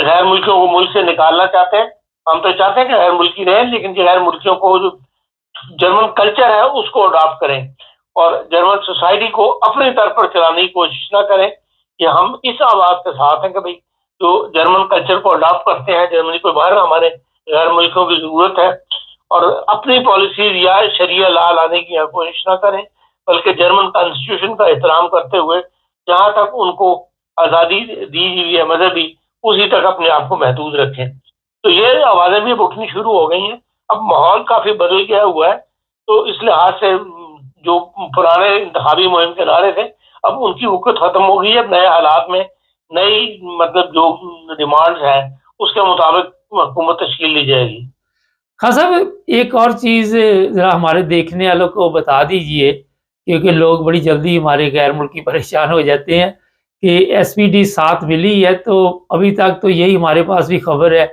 غیر ملکیوں کو ملک سے نکالنا چاہتے ہیں۔ ہم تو چاہتے ہیں کہ غیر ملکی رہیں، لیکن غیر ملکیوں کو جو جرمن کلچر ہے اس کو اڈاپٹ کریں اور جرمن سوسائٹی کو اپنی طرف پر چلانے کی کوشش نہ کریں۔ کہ ہم اس آواز کے ساتھ ہیں کہ بھئی جو جرمن کلچر کو اڈاپٹ کرتے ہیں، جرمنی کو باہر ہمارے غیر ملکوں کی ضرورت ہے، اور اپنی پالیسیز یا شریعہ لا لانے کی کوشش نہ کریں، بلکہ جرمن کانسٹیٹیوشن کا احترام کرتے ہوئے جہاں تک ان کو آزادی دی ہوئی ہے مذہبی، اسی تک اپنے آپ کو محدود رکھیں۔ تو یہ آوازیں بھی اب اٹھنی شروع ہو گئی ہیں، اب ماحول کافی بدل گیا ہوا ہے، تو اس لحاظ سے جو پرانے انتخابی مہم کے نعرے تھے اب ان کی وقت ختم ہو گئی ہے۔ نئے حالات میں نئی مطلب جو ڈیمانڈز ہیں اس کے مطابق حکومت تشکیل دی جائے گی۔ خان صاحب، ایک اور چیز ذرا ہمارے دیکھنے والوں کو بتا دیجئے، کیونکہ لوگ بڑی جلدی ہمارے غیر ملکی پریشان ہو جاتے ہیں کہ SPD ساتھ ملی ہے، تو ابھی تک تو یہی ہمارے پاس بھی خبر ہے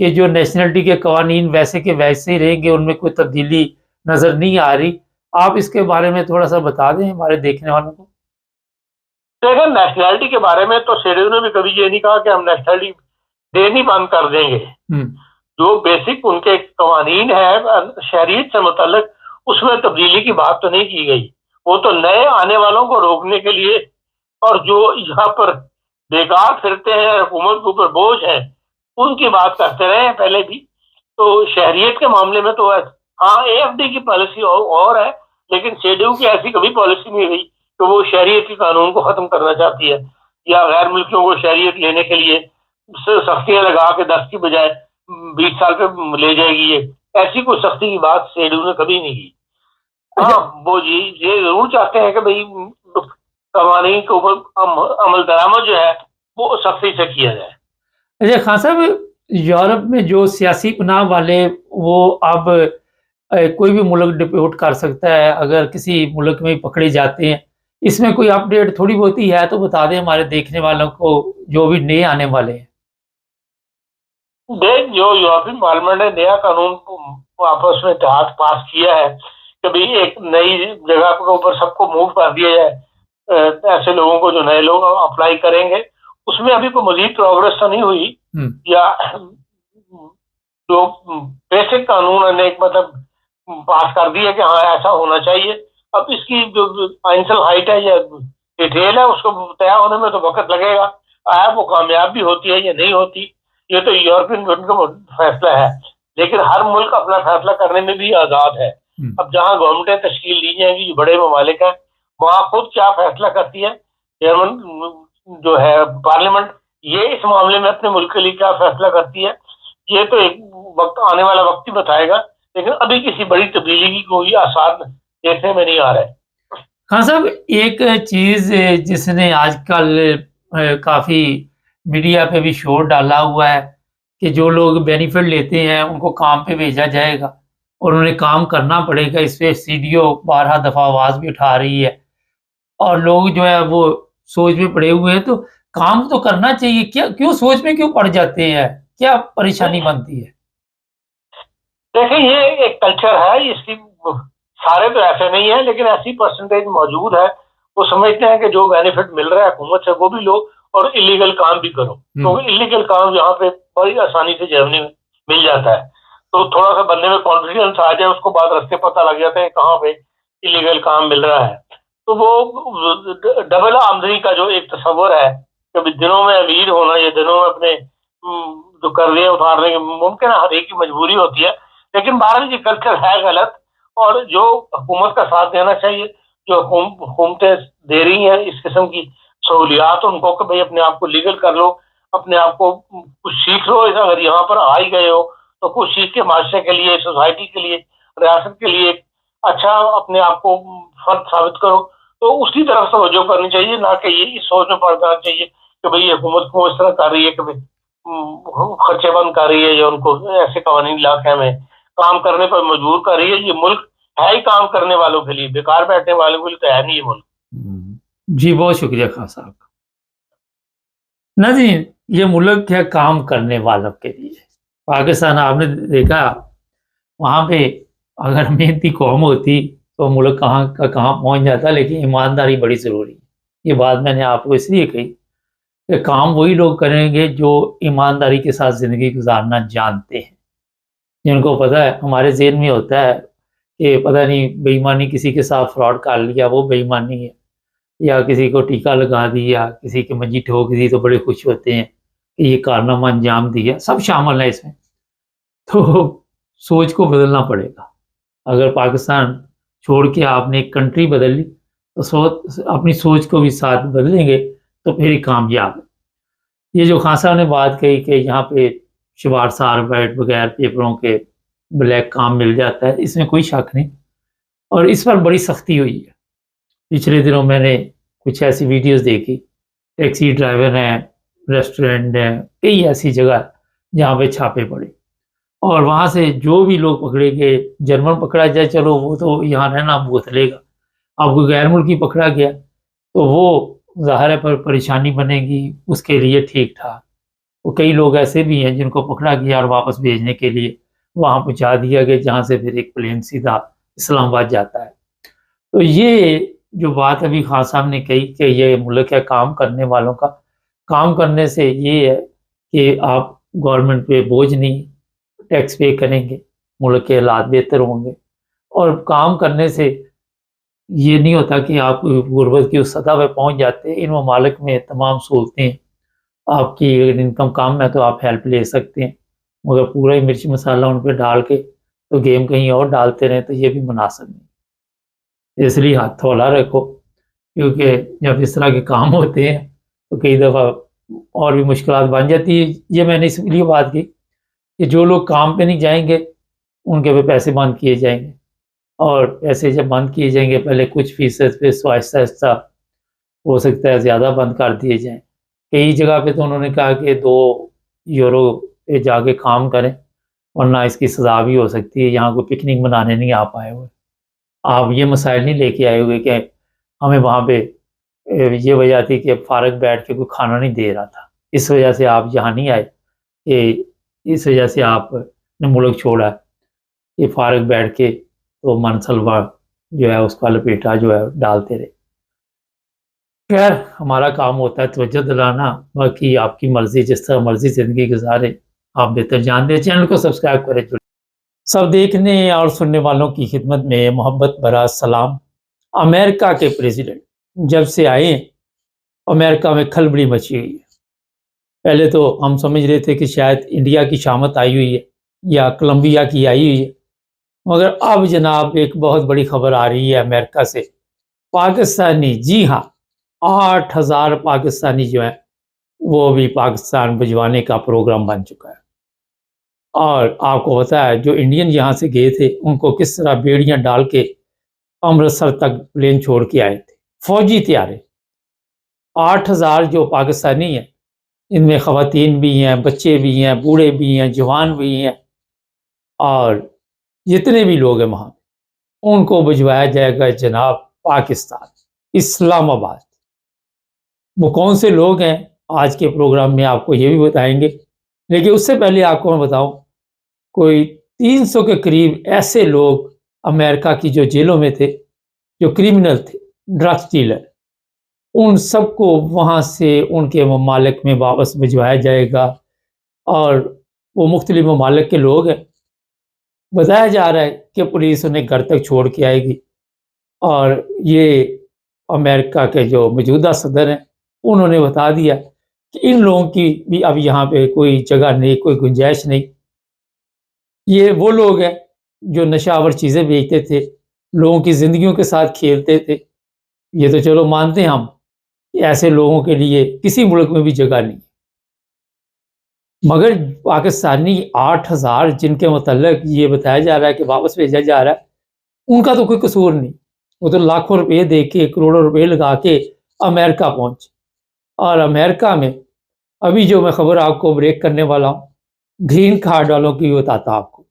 کہ جو نیشنلٹی کے قوانین ویسے کے ویسے ہی رہیں گے، ان میں کوئی تبدیلی نظر نہیں آ رہی۔ آپ اس کے بارے میں تھوڑا سا بتا دیں ہمارے دیکھنے والوں کو۔ دیکھیں، نیشنلٹی کے بارے میں تو CDU نے بھی کبھی یہ نہیں کہا کہ ہم نیشنلٹی دینی بند کر دیں گے۔ جو بیسک ان کے قوانین ہیں شہریت سے متعلق، اس میں تبدیلی کی بات تو نہیں کی گئی، وہ تو نئے آنے والوں کو روکنے کے لیے، اور جو یہاں پر بیکار پھرتے ہیں حکومت کے اوپر بوجھ ہیں ان کی بات کرتے رہے ہیں پہلے بھی۔ تو شہریت کے معاملے میں تو ہاں AFD کی پالیسی اور ہے، لیکن CDU کی ایسی کبھی پالیسی نہیں رہی کہ وہ شہریت کے قانون کو ختم کرنا چاہتی ہے یا غیر ملکیوں کو شہریت لینے کے لیے سختیاں لگا کے 10 کی بجائے 20 سال پہ لے جائے گی۔ یہ ایسی کوئی سختی کی بات CDU نے کبھی نہیں کی۔ ہاں وہ جی یہ ضرور چاہتے ہیں کہ بھئی قوانین کے اوپر عمل درآمد جو ہے وہ سختی سے کیا جائے۔ اچھا خان صاحب، یورپ میں جو سیاسی پناہ والے وہ اب کوئی بھی ملک ڈپورٹ کر سکتا ہے اگر کسی ملک میں پکڑے جاتے ہیں، اس میں کوئی اپ ڈیٹ تھوڑی بہت ہی ہے تو بتا دیں ہمارے دیکھنے والوں کو جو بھی نئے آنے والے ہیں۔ دیکھ، جو یورپین پارلیمنٹ نے نیا قانون آپس میں اتحاد پاس کیا ہے کہ بھئی ایک نئی جگہ کے اوپر سب کو موو کر دیا جائے، ایسے لوگوں کو جو نئے لوگ اپلائی کریں گے، اس میں ابھی کوئی مزید پروگرس تو نہیں ہوئی، یا جو بیسک قانون نے ایک مطلب پاس کر دیا کہ ہاں ایسا ہونا چاہیے۔ اب اس کی جو آئنسل ہائٹ ہے یا ڈیٹیل ہے اس کو طے ہونے میں تو وقت لگے گا، آیا وہ کامیاب بھی ہوتی ہے یا نہیں ہوتی یہ تو یورپین یونین کا فیصلہ ہے، لیکن ہر ملک اپنا فیصلہ کرنے میں بھی آزاد ہے۔ اب جہاں گورنمنٹیں تشکیل دی جائیں گی جو بڑے ممالک ہیں، وہاں خود کیا فیصلہ کرتی ہے جرمن جو ہے پارلیمنٹ، یہ اس معاملے میں اپنے ملک کے لیے کیا فیصلہ کرتی ہے، یہ تو ایک وقت آنے والا وقت ہی بتائے گا، لیکن ابھی کسی بڑی تبدیلی کی کوئی آثار دیکھنے میں نہیں آ رہا ہے۔ خان صاحب، ایک چیز جس نے آج کل کافی میڈیا پہ بھی شور ڈالا ہوا ہے کہ جو لوگ بینیفٹ لیتے ہیں ان کو کام پہ بھیجا جائے گا اور انہیں کام کرنا پڑے گا، اس پہ CDU 12 دفعہ آواز بھی اٹھا رہی ہے، اور لوگ جو ہے وہ سوچ میں پڑے ہوئے ہیں۔ تو کام تو کرنا چاہیے، کیوں سوچ میں کیوں پڑ جاتے ہیں؟ کیا پریشانی بنتی ہے؟ دیکھیں یہ ایک کلچر ہے، اس کی سارے تو ایسے نہیں ہیں لیکن ایسی پرسنٹیج موجود ہے، وہ سمجھتے ہیں کہ جو بینیفٹ مل رہا ہے حکومت سے وہ بھی لو اور انلیگل کام بھی کرو، کیونکہ انلیگل کام یہاں پہ بڑی آسانی سے جرمنی میں مل جاتا ہے، تو تھوڑا سا بندے میں کانفیڈنس آ جائے، اس کو بعد رستے پتہ لگ جاتے ہیں کہاں پہ انلیگل کام مل رہا ہے، تو وہ ڈبل آمدنی کا جو ایک تصور ہے کہ دنوں میں امیر ہونا یا دنوں میں اپنے جو قرضے اتارنے کے ممکن ہے، ہر ایک کی مجبوری ہوتی ہے، لیکن بہرحال یہ کلچر ہے غلط، اور جو حکومت کا ساتھ دینا چاہیے، جو حکومتیں دے رہی ہیں اس قسم کی سہولیات ان کو کہ بھئی اپنے آپ کو لیگل کر لو، اپنے آپ کو کچھ سیکھ لو، اگر یہاں پر آ ہی گئے ہو تو کچھ سیکھ کے معاشرے کے لیے، سوسائٹی کے لیے، ریاست کے لیے اچھا اپنے آپ کو فرد ثابت کرو، تو اس کی طرف توجہ کرنی چاہیے، نہ کہ یہ اس سوچ میں پڑ جانا چاہیے کہ بھئی حکومت کو اس طرح کر رہی ہے کہ خرچے بند کر رہی ہے یا ان کو ایسے قوانین لا کے ہمیں کام کرنے پر مجبور کر رہی ہے۔ یہ ملک ہے ہی کام کرنے والوں کے لیے، بیکار بیٹھنے والوں کے لیے تو ہے نہیں یہ ملک۔ جی بہت شکریہ خان صاحب کا۔ ناظرین، یہ ملک ہے کام کرنے والوں کے لیے۔ پاکستان آپ نے دیکھا، وہاں پہ اگر محنتی قوم ہوتی تو ملک کہاں کا کہاں پہنچ جاتا، لیکن ایمانداری بڑی ضروری ہے۔ یہ بات میں نے آپ کو اس لیے کہی کہ کام وہی لوگ کریں گے جو ایمانداری کے ساتھ زندگی گزارنا جانتے ہیں، جن کو پتہ ہے۔ ہمارے ذہن میں ہوتا ہے کہ پتہ نہیں بے ایمانی کسی کے ساتھ فراڈ کر لیا وہ بے ایمانی ہے، یا کسی کو ٹیکہ لگا دیا، کسی کی منجی ٹھوک دی تو بڑے خوش ہوتے ہیں کہ یہ کارنامہ انجام دیا، سب شامل ہے اس میں۔ تو سوچ کو بدلنا پڑے گا۔ اگر پاکستان چھوڑ کے آپ نے ایک کنٹری بدل لی تو اپنی سوچ کو بھی ساتھ بدلیں گے تو پھر ہی کامیاب ہے۔ یہ جو خان صاحب نے بات کہی کہ یہاں پہ شمار سار بیٹھ بغیر پیپروں کے بلیک کام مل جاتا ہے، اس میں کوئی شک نہیں، اور اس پر بڑی سختی ہوئی ہے۔ پچھلے دنوں میں نے کچھ ایسی ویڈیوز دیکھی، ٹیکسی ڈرائیور ہیں، ریسٹورینٹ ہیں، کئی ایسی جگہ جہاں پہ چھاپے پڑے، اور وہاں سے جو بھی لوگ پکڑے گئے، جرمن پکڑا جائے چلو وہ تو یہاں رہنا بوتلے گا، اب کوئی غیر ملکی پکڑا گیا تو وہ ظاہر پر پریشانی بنے گی اس کے لیے ٹھیک ٹھاک۔ وہ کئی لوگ ایسے بھی ہیں جن کو پکڑا گیا اور واپس بھیجنے کے لیے وہاں پہنچا دیا گیا، جہاں سے پھر ایک پلین سیدھا اسلام آباد جاتا ہے۔ تو یہ جو بات ابھی خان صاحب نے کہی کہ یہ ملک ہے کام کرنے والوں کا، کام کرنے سے یہ ہے کہ آپ گورنمنٹ پہ بوجھ نہیں، ٹیکس پے کریں گے، ملک کے حالات بہتر ہوں گے، اور کام کرنے سے یہ نہیں ہوتا کہ آپ غربت کی اس سطح پہ پہنچ جاتے۔ ان ممالک میں تمام سہولتیں، آپ کی اگر انکم کم ہے تو آپ ہیلپ لے سکتے ہیں، مگر پورا ہی مرچ مسالہ ان پہ ڈال کے تو گیم کہیں اور ڈالتے رہیں تو یہ بھی مناسب نہیں۔ اس لیے ہاتھ تھولا رکھو، کیونکہ جب اس طرح کے کام ہوتے ہیں تو کئی دفعہ اور بھی مشکلات بن جاتی ہے۔ یہ میں نے اس لیے بات کی کہ جو لوگ کام پہ نہیں جائیں گے ان کے پہ پیسے بند کیے جائیں گے، اور پیسے جب بند کیے جائیں گے پہلے کچھ فیصد پہ آہستہ آہستہ ہو سکتا ہے زیادہ بند کر دیے جائیں۔ کئی جگہ پہ تو انہوں نے کہا کہ 2 یورو پہ جا کے کام کریں ورنہ اس کی سزا بھی ہو سکتی ہے۔ یہاں کوئی پکنک منانے نہیں آپ آئے ہوئے، آپ یہ مسائل نہیں لے کے آئے ہوئے کہ ہمیں وہاں پہ یہ وجہ تھی کہ فارغ بیٹھ کے کوئی کھانا نہیں دے رہا تھا، اس وجہ سے آپ یہاں نہیں آئے، کہ اس وجہ سے آپ نے ملک چھوڑا کہ فارغ بیٹھ کے تو منصلوہ جو ہے اس کا لپیٹا جو ہے ڈالتے رہے۔ خیر ہمارا کام ہوتا ہے توجہ دلانا، باقی آپ کی مرضی، جس طرح مرضی زندگی گزارے آپ بہتر جانتے ہیں۔ چینل کو سبسکرائب کریں۔ سب دیکھنے اور سننے والوں کی خدمت میں محبت بھرا سلام۔ امریکہ کے پریزیڈنٹ جب سے آئے ہیں امریکہ میں کھلبلی مچی ہوئی ہے۔ پہلے تو ہم سمجھ رہے تھے کہ شاید انڈیا کی شامت آئی ہوئی ہے یا کولمبیا کی آئی ہوئی ہے، مگر اب جناب ایک بہت بڑی خبر آ رہی ہے امریکہ سے۔ پاکستانی، جی ہاں، 8000 پاکستانی جو ہیں وہ بھی پاکستان بھجوانے کا پروگرام بن چکا ہے۔ اور آپ کو پتہ ہے جو انڈین یہاں سے گئے تھے ان کو کس طرح بیڑیاں ڈال کے امرتسر تک پلین چھوڑ کے آئے تھے، فوجی طیارے۔ 8000 جو پاکستانی ہیں ان میں خواتین بھی ہیں، بچے بھی ہیں، بوڑھے بھی ہیں، جوان بھی ہیں، اور جتنے بھی لوگ ہیں وہاں ان کو بھجوایا جائے گا جناب پاکستان، اسلام آباد۔ وہ کون سے لوگ ہیں آج کے پروگرام میں آپ کو یہ بھی بتائیں گے، لیکن اس سے پہلے آپ کو میں بتاؤں، کوئی 300 کے قریب ایسے لوگ امریکہ کی جو جیلوں میں تھے، جو کرمنل تھے، ڈرگس ڈیلر، ان سب کو وہاں سے ان کے ممالک میں واپس بھجوایا جائے گا، اور وہ مختلف ممالک کے لوگ ہیں۔ بتایا جا رہا ہے کہ پولیس انہیں گھر تک چھوڑ کے آئے گی، اور یہ امریکہ کے جو موجودہ صدر ہیں انہوں نے بتا دیا کہ ان لوگوں کی بھی اب یہاں پہ کوئی جگہ نہیں، کوئی گنجائش نہیں۔ یہ وہ لوگ ہیں جو نشہ آور چیزیں بیچتے تھے، لوگوں کی زندگیوں کے ساتھ کھیلتے تھے۔ یہ تو چلو مانتے ہیں ہم کہ ایسے لوگوں کے لیے کسی ملک میں بھی جگہ نہیں، مگر پاکستانی 8,000 جن کے متعلق یہ بتایا جا رہا ہے کہ واپس بھیجا جا رہا ہے، ان کا تو کوئی قصور نہیں۔ وہ تو لاکھوں روپے دے کے، کروڑوں روپے لگا کے امریکہ پہنچے، اور امریکہ میں ابھی جو میں خبر آپ کو بریک کرنے والا ہوں، گرین کارڈ والوں کی بتاتا آپ کو،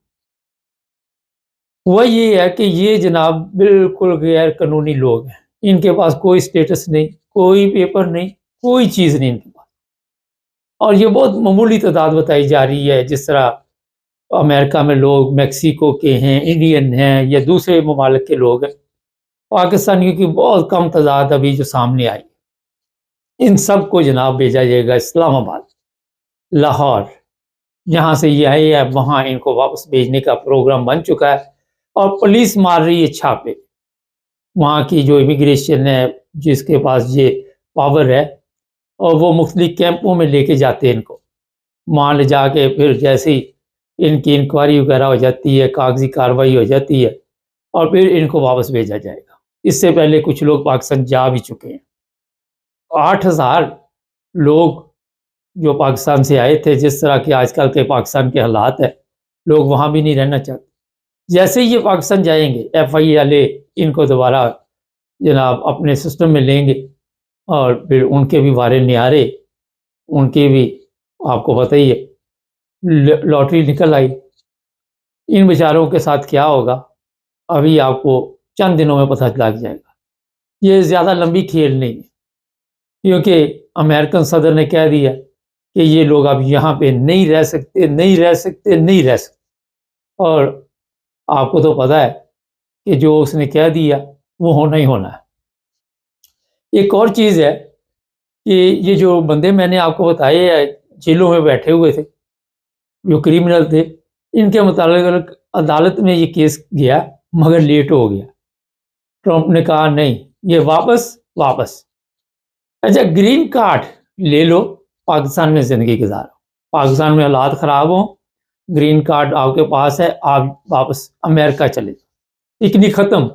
وہ یہ ہے کہ یہ جناب بالکل غیر قانونی لوگ ہیں۔ ان کے پاس کوئی سٹیٹس نہیں، کوئی پیپر نہیں، کوئی چیز نہیں ان کے پاس، اور یہ بہت معمولی تعداد بتائی جا رہی ہے۔ جس طرح امریکہ میں لوگ میکسیکو کے ہیں، انڈین ہیں، یا دوسرے ممالک کے لوگ ہیں، پاکستانیوں کی بہت کم تعداد ابھی جو سامنے آئی۔ ان سب کو جناب بھیجا جائے گا اسلام آباد، لاہور، جہاں سے یہ آئے ہیں وہاں ان کو واپس بھیجنے کا پروگرام بن چکا ہے، اور پولیس مار رہی ہے چھاپے۔ وہاں کی جو امیگریشن ہے، جس کے پاس یہ پاور ہے، اور وہ مختلف کیمپوں میں لے کے جاتے ہیں ان کو، وہاں لے جا کے پھر جیسے ہی ان کی انکوائری وغیرہ ہو جاتی ہے، کاغذی کارروائی ہو جاتی ہے، اور پھر ان کو واپس بھیجا جائے گا۔ اس سے پہلے کچھ لوگ پاکستان جا بھی چکے ہیں۔ 8,000 لوگ جو پاکستان سے آئے تھے، جس طرح کے آج کل کے پاکستان کے حالات ہیں، لوگ وہاں بھی نہیں رہنا چاہتے۔ جیسے ہی یہ پاکستان جائیں گے، ایف آئی والے ان کو دوبارہ جناب اپنے سسٹم میں لیں گے، اور پھر ان کے بھی وارے نیارے، ان کے بھی آپ کو پتہ ہی ہے، لاٹری نکل آئی۔ ان بیچاروں کے ساتھ کیا ہوگا ابھی آپ کو چند دنوں میں پتہ لگ جائے گا۔ یہ زیادہ لمبی کھیل نہیں ہے، کیونکہ امریکن صدر نے کہہ دیا کہ یہ لوگ اب یہاں پہ نہیں رہ سکتے، نہیں رہ سکتے، نہیں رہ سکتے، اور آپ کو تو پتہ ہے کہ جو اس نے کہہ دیا وہ ہونا ہی ہونا ہے۔ ایک اور چیز ہے کہ یہ جو بندے میں نے آپ کو بتائے ہیں جیلوں میں بیٹھے ہوئے تھے، جو کرمنل تھے، ان کے متعلق عدالت میں یہ کیس گیا، مگر لیٹ ہو گیا۔ ٹرمپ نے کہا نہیں، یہ واپس۔ اچھا، گرین کارڈ لے لو، پاکستان میں زندگی گزارو، پاکستان میں حالات خراب ہوں، گرین کارڈ آپ کے پاس ہے، آپ واپس امریکہ چلے جاؤ، پکنک ختم۔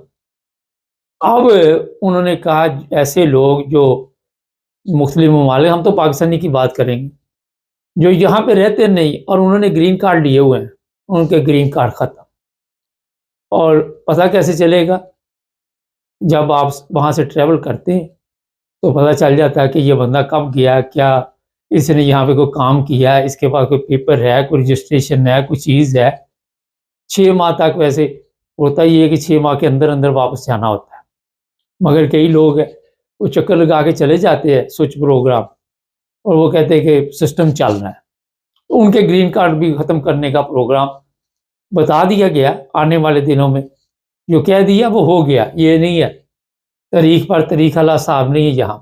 اب انہوں نے کہا ایسے لوگ جو مختلف ممالک، ہم تو پاکستانی کی بات کریں گے، جو یہاں پہ رہتے نہیں اور انہوں نے گرین کارڈ لیے ہوئے ہیں، ان کے گرین کارڈ ختم۔ اور پتہ کیسے چلے گا؟ جب آپ وہاں سے ٹریول کرتے ہیں تو پتہ چل جاتا ہے کہ یہ بندہ کب گیا، کیا اس نے یہاں پہ کوئی کام کیا ہے، اس کے پاس کوئی پیپر ہے، کوئی رجسٹریشن ہے، کوئی چیز ہے۔ 6 ماہ تک ویسے ہوتا ہی ہے کہ 6 ماہ کے اندر اندر واپس جانا ہوتا ہے، مگر کئی لوگ ہیں وہ چکر لگا کے چلے جاتے ہیں سوئچ پروگرام، اور وہ کہتے ہیں کہ سسٹم چل رہا ہے، تو ان کے گرین کارڈ بھی ختم کرنے کا پروگرام بتا دیا گیا آنے والے دنوں میں۔ جو کہہ دیا وہ ہو گیا، یہ نہیں ہے تاریخ پر تاریخ اللہ صاحب نہیں ہے یہاں۔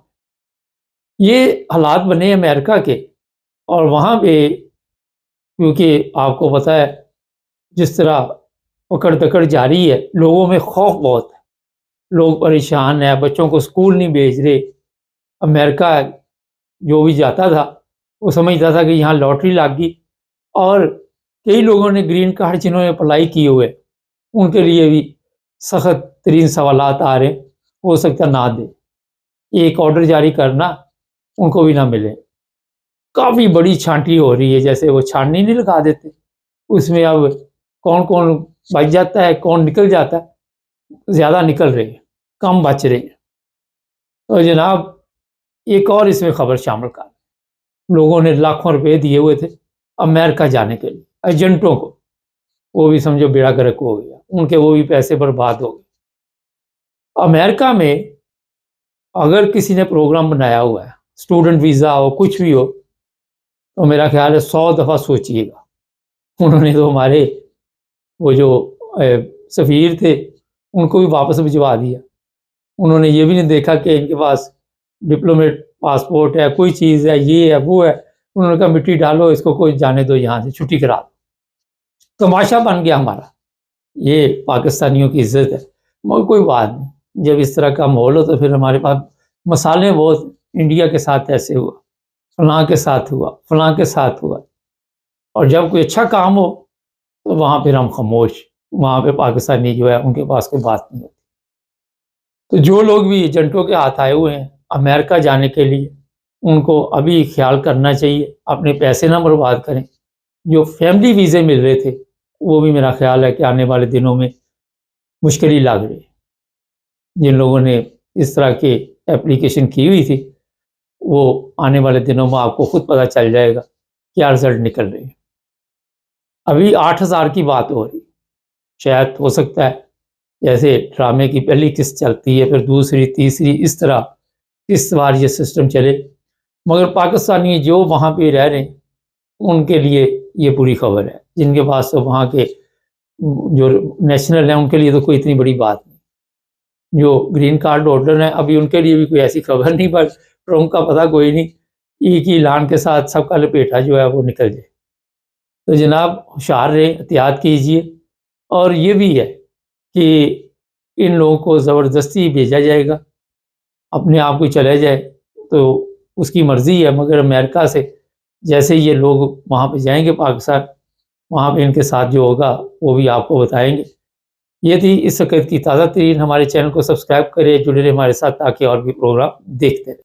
یہ حالات بنے امریکہ کے، اور وہاں پہ کیونکہ آپ کو پتہ ہے جس طرح پکڑ دکڑ جاری ہے، لوگوں میں خوف بہت ہے، لوگ پریشان ہیں، بچوں کو اسکول نہیں بھیج رہے۔ امریکہ جو بھی جاتا تھا وہ سمجھتا تھا کہ یہاں لاٹری لگ گئی، اور کئی لوگوں نے گرین کارڈ جنہوں نے اپلائی کیے ہوئے، ان کے لیے بھی سخت ترین سوالات آ رہے ہیں، ہو سکتا نہ دے، ایک آرڈر جاری کرنا ان کو بھی نہ ملے۔ کافی بڑی چھانٹی ہو رہی ہے، جیسے وہ چھاننی نہیں لگا دیتے، اس میں اب کون کون بچ جاتا ہے، کون نکل جاتا ہے، زیادہ نکل رہے ہیں، کم بچ رہے ہیں۔ تو جناب ایک اور اس میں خبر شامل کر، لوگوں نے لاکھوں روپے دیے ہوئے تھے امریکہ جانے کے لیے، ایجنٹوں کو، وہ بھی سمجھو بیڑا گرک ہو گیا، ان کے وہ بھی پیسے برباد ہو گئے۔ امریکہ میں اگر کسی نے پروگرام بنایا ہوا ہے، اسٹوڈنٹ ویزا ہو، کچھ بھی ہو، تو میرا خیال ہے 100 دفعہ سوچیے گا. انہوں نے تو ہمارے وہ جو سفیر تھے ان کو بھی واپس بھجوا دیا. انہوں نے یہ بھی نہیں دیکھا کہ ان کے پاس ڈپلومیٹ پاسپورٹ ہے، کوئی چیز ہے، یہ ہے وہ ہے. انہوں نے کہا مٹی ڈالو اس کو، کوئی جانے دو یہاں سے، چھٹی کرا دو. تماشا بن گیا ہمارا. یہ پاکستانیوں کی عزت ہے. مگر کوئی بات نہیں، جب اس طرح کا ماحول ہو تو پھر ہمارے پاس مسالے بہت. انڈیا کے ساتھ ایسے ہوا، فلاں کے ساتھ ہوا، فلاں کے ساتھ ہوا. اور جب کوئی اچھا کام ہو تو وہاں پھر ہم خاموش. وہاں پہ پاکستانی جو ہے ان کے پاس کوئی بات نہیں ہوتی. تو جو لوگ بھی ایجنٹوں کے ہاتھ آئے ہوئے ہیں امریکہ جانے کے لیے، ان کو ابھی خیال کرنا چاہیے، اپنے پیسے نہ برباد کریں. جو فیملی ویزے مل رہے تھے وہ بھی میرا خیال ہے کہ آنے والے دنوں میں مشکل ہی لگ رہی ہے. جن لوگوں نے اس طرح کی اپلیکیشن کی ہوئی تھی وہ آنے والے دنوں میں آپ کو خود پتہ چل جائے گا کیا رزلٹ نکل رہے ہیں. ابھی 8,000 کی بات ہو رہی، شاید ہو سکتا ہے جیسے ڈرامے کی پہلی قسط چلتی ہے پھر دوسری تیسری اس طرح قسط وار یہ سسٹم چلے. مگر پاکستانی جو وہاں پہ رہ رہے ہیں ان کے لیے یہ بری خبر ہے. جن کے پاس تو وہاں کے جو نیشنل ہیں ان کے لیے تو کوئی اتنی بڑی بات نہیں. جو گرین کارڈ ہولڈر ہیں ابھی ان کے لیے بھی کوئی ایسی خبر نہیں، پر ٹرمپ کا پتہ کوئی نہیں، ایک ہی اعلان کے ساتھ سب کا لپیٹا جو ہے وہ نکل جائے. تو جناب ہوشیار رہیں، احتیاط کیجیے. اور یہ بھی ہے کہ ان لوگوں کو زبردستی بھیجا جائے گا. اپنے آپ کو چلے جائے تو اس کی مرضی ہے، مگر امریکہ سے جیسے یہ لوگ وہاں پہ جائیں گے پاکستان، وہاں پہ ان کے ساتھ جو ہوگا وہ بھی آپ کو بتائیں گے. یہ تھی اس وقت کی تازہ ترین. ہمارے چینل کو سبسکرائب کریں، جڑے رہیں ہمارے ساتھ تاکہ اور بھی پروگرام دیکھتے رہیں.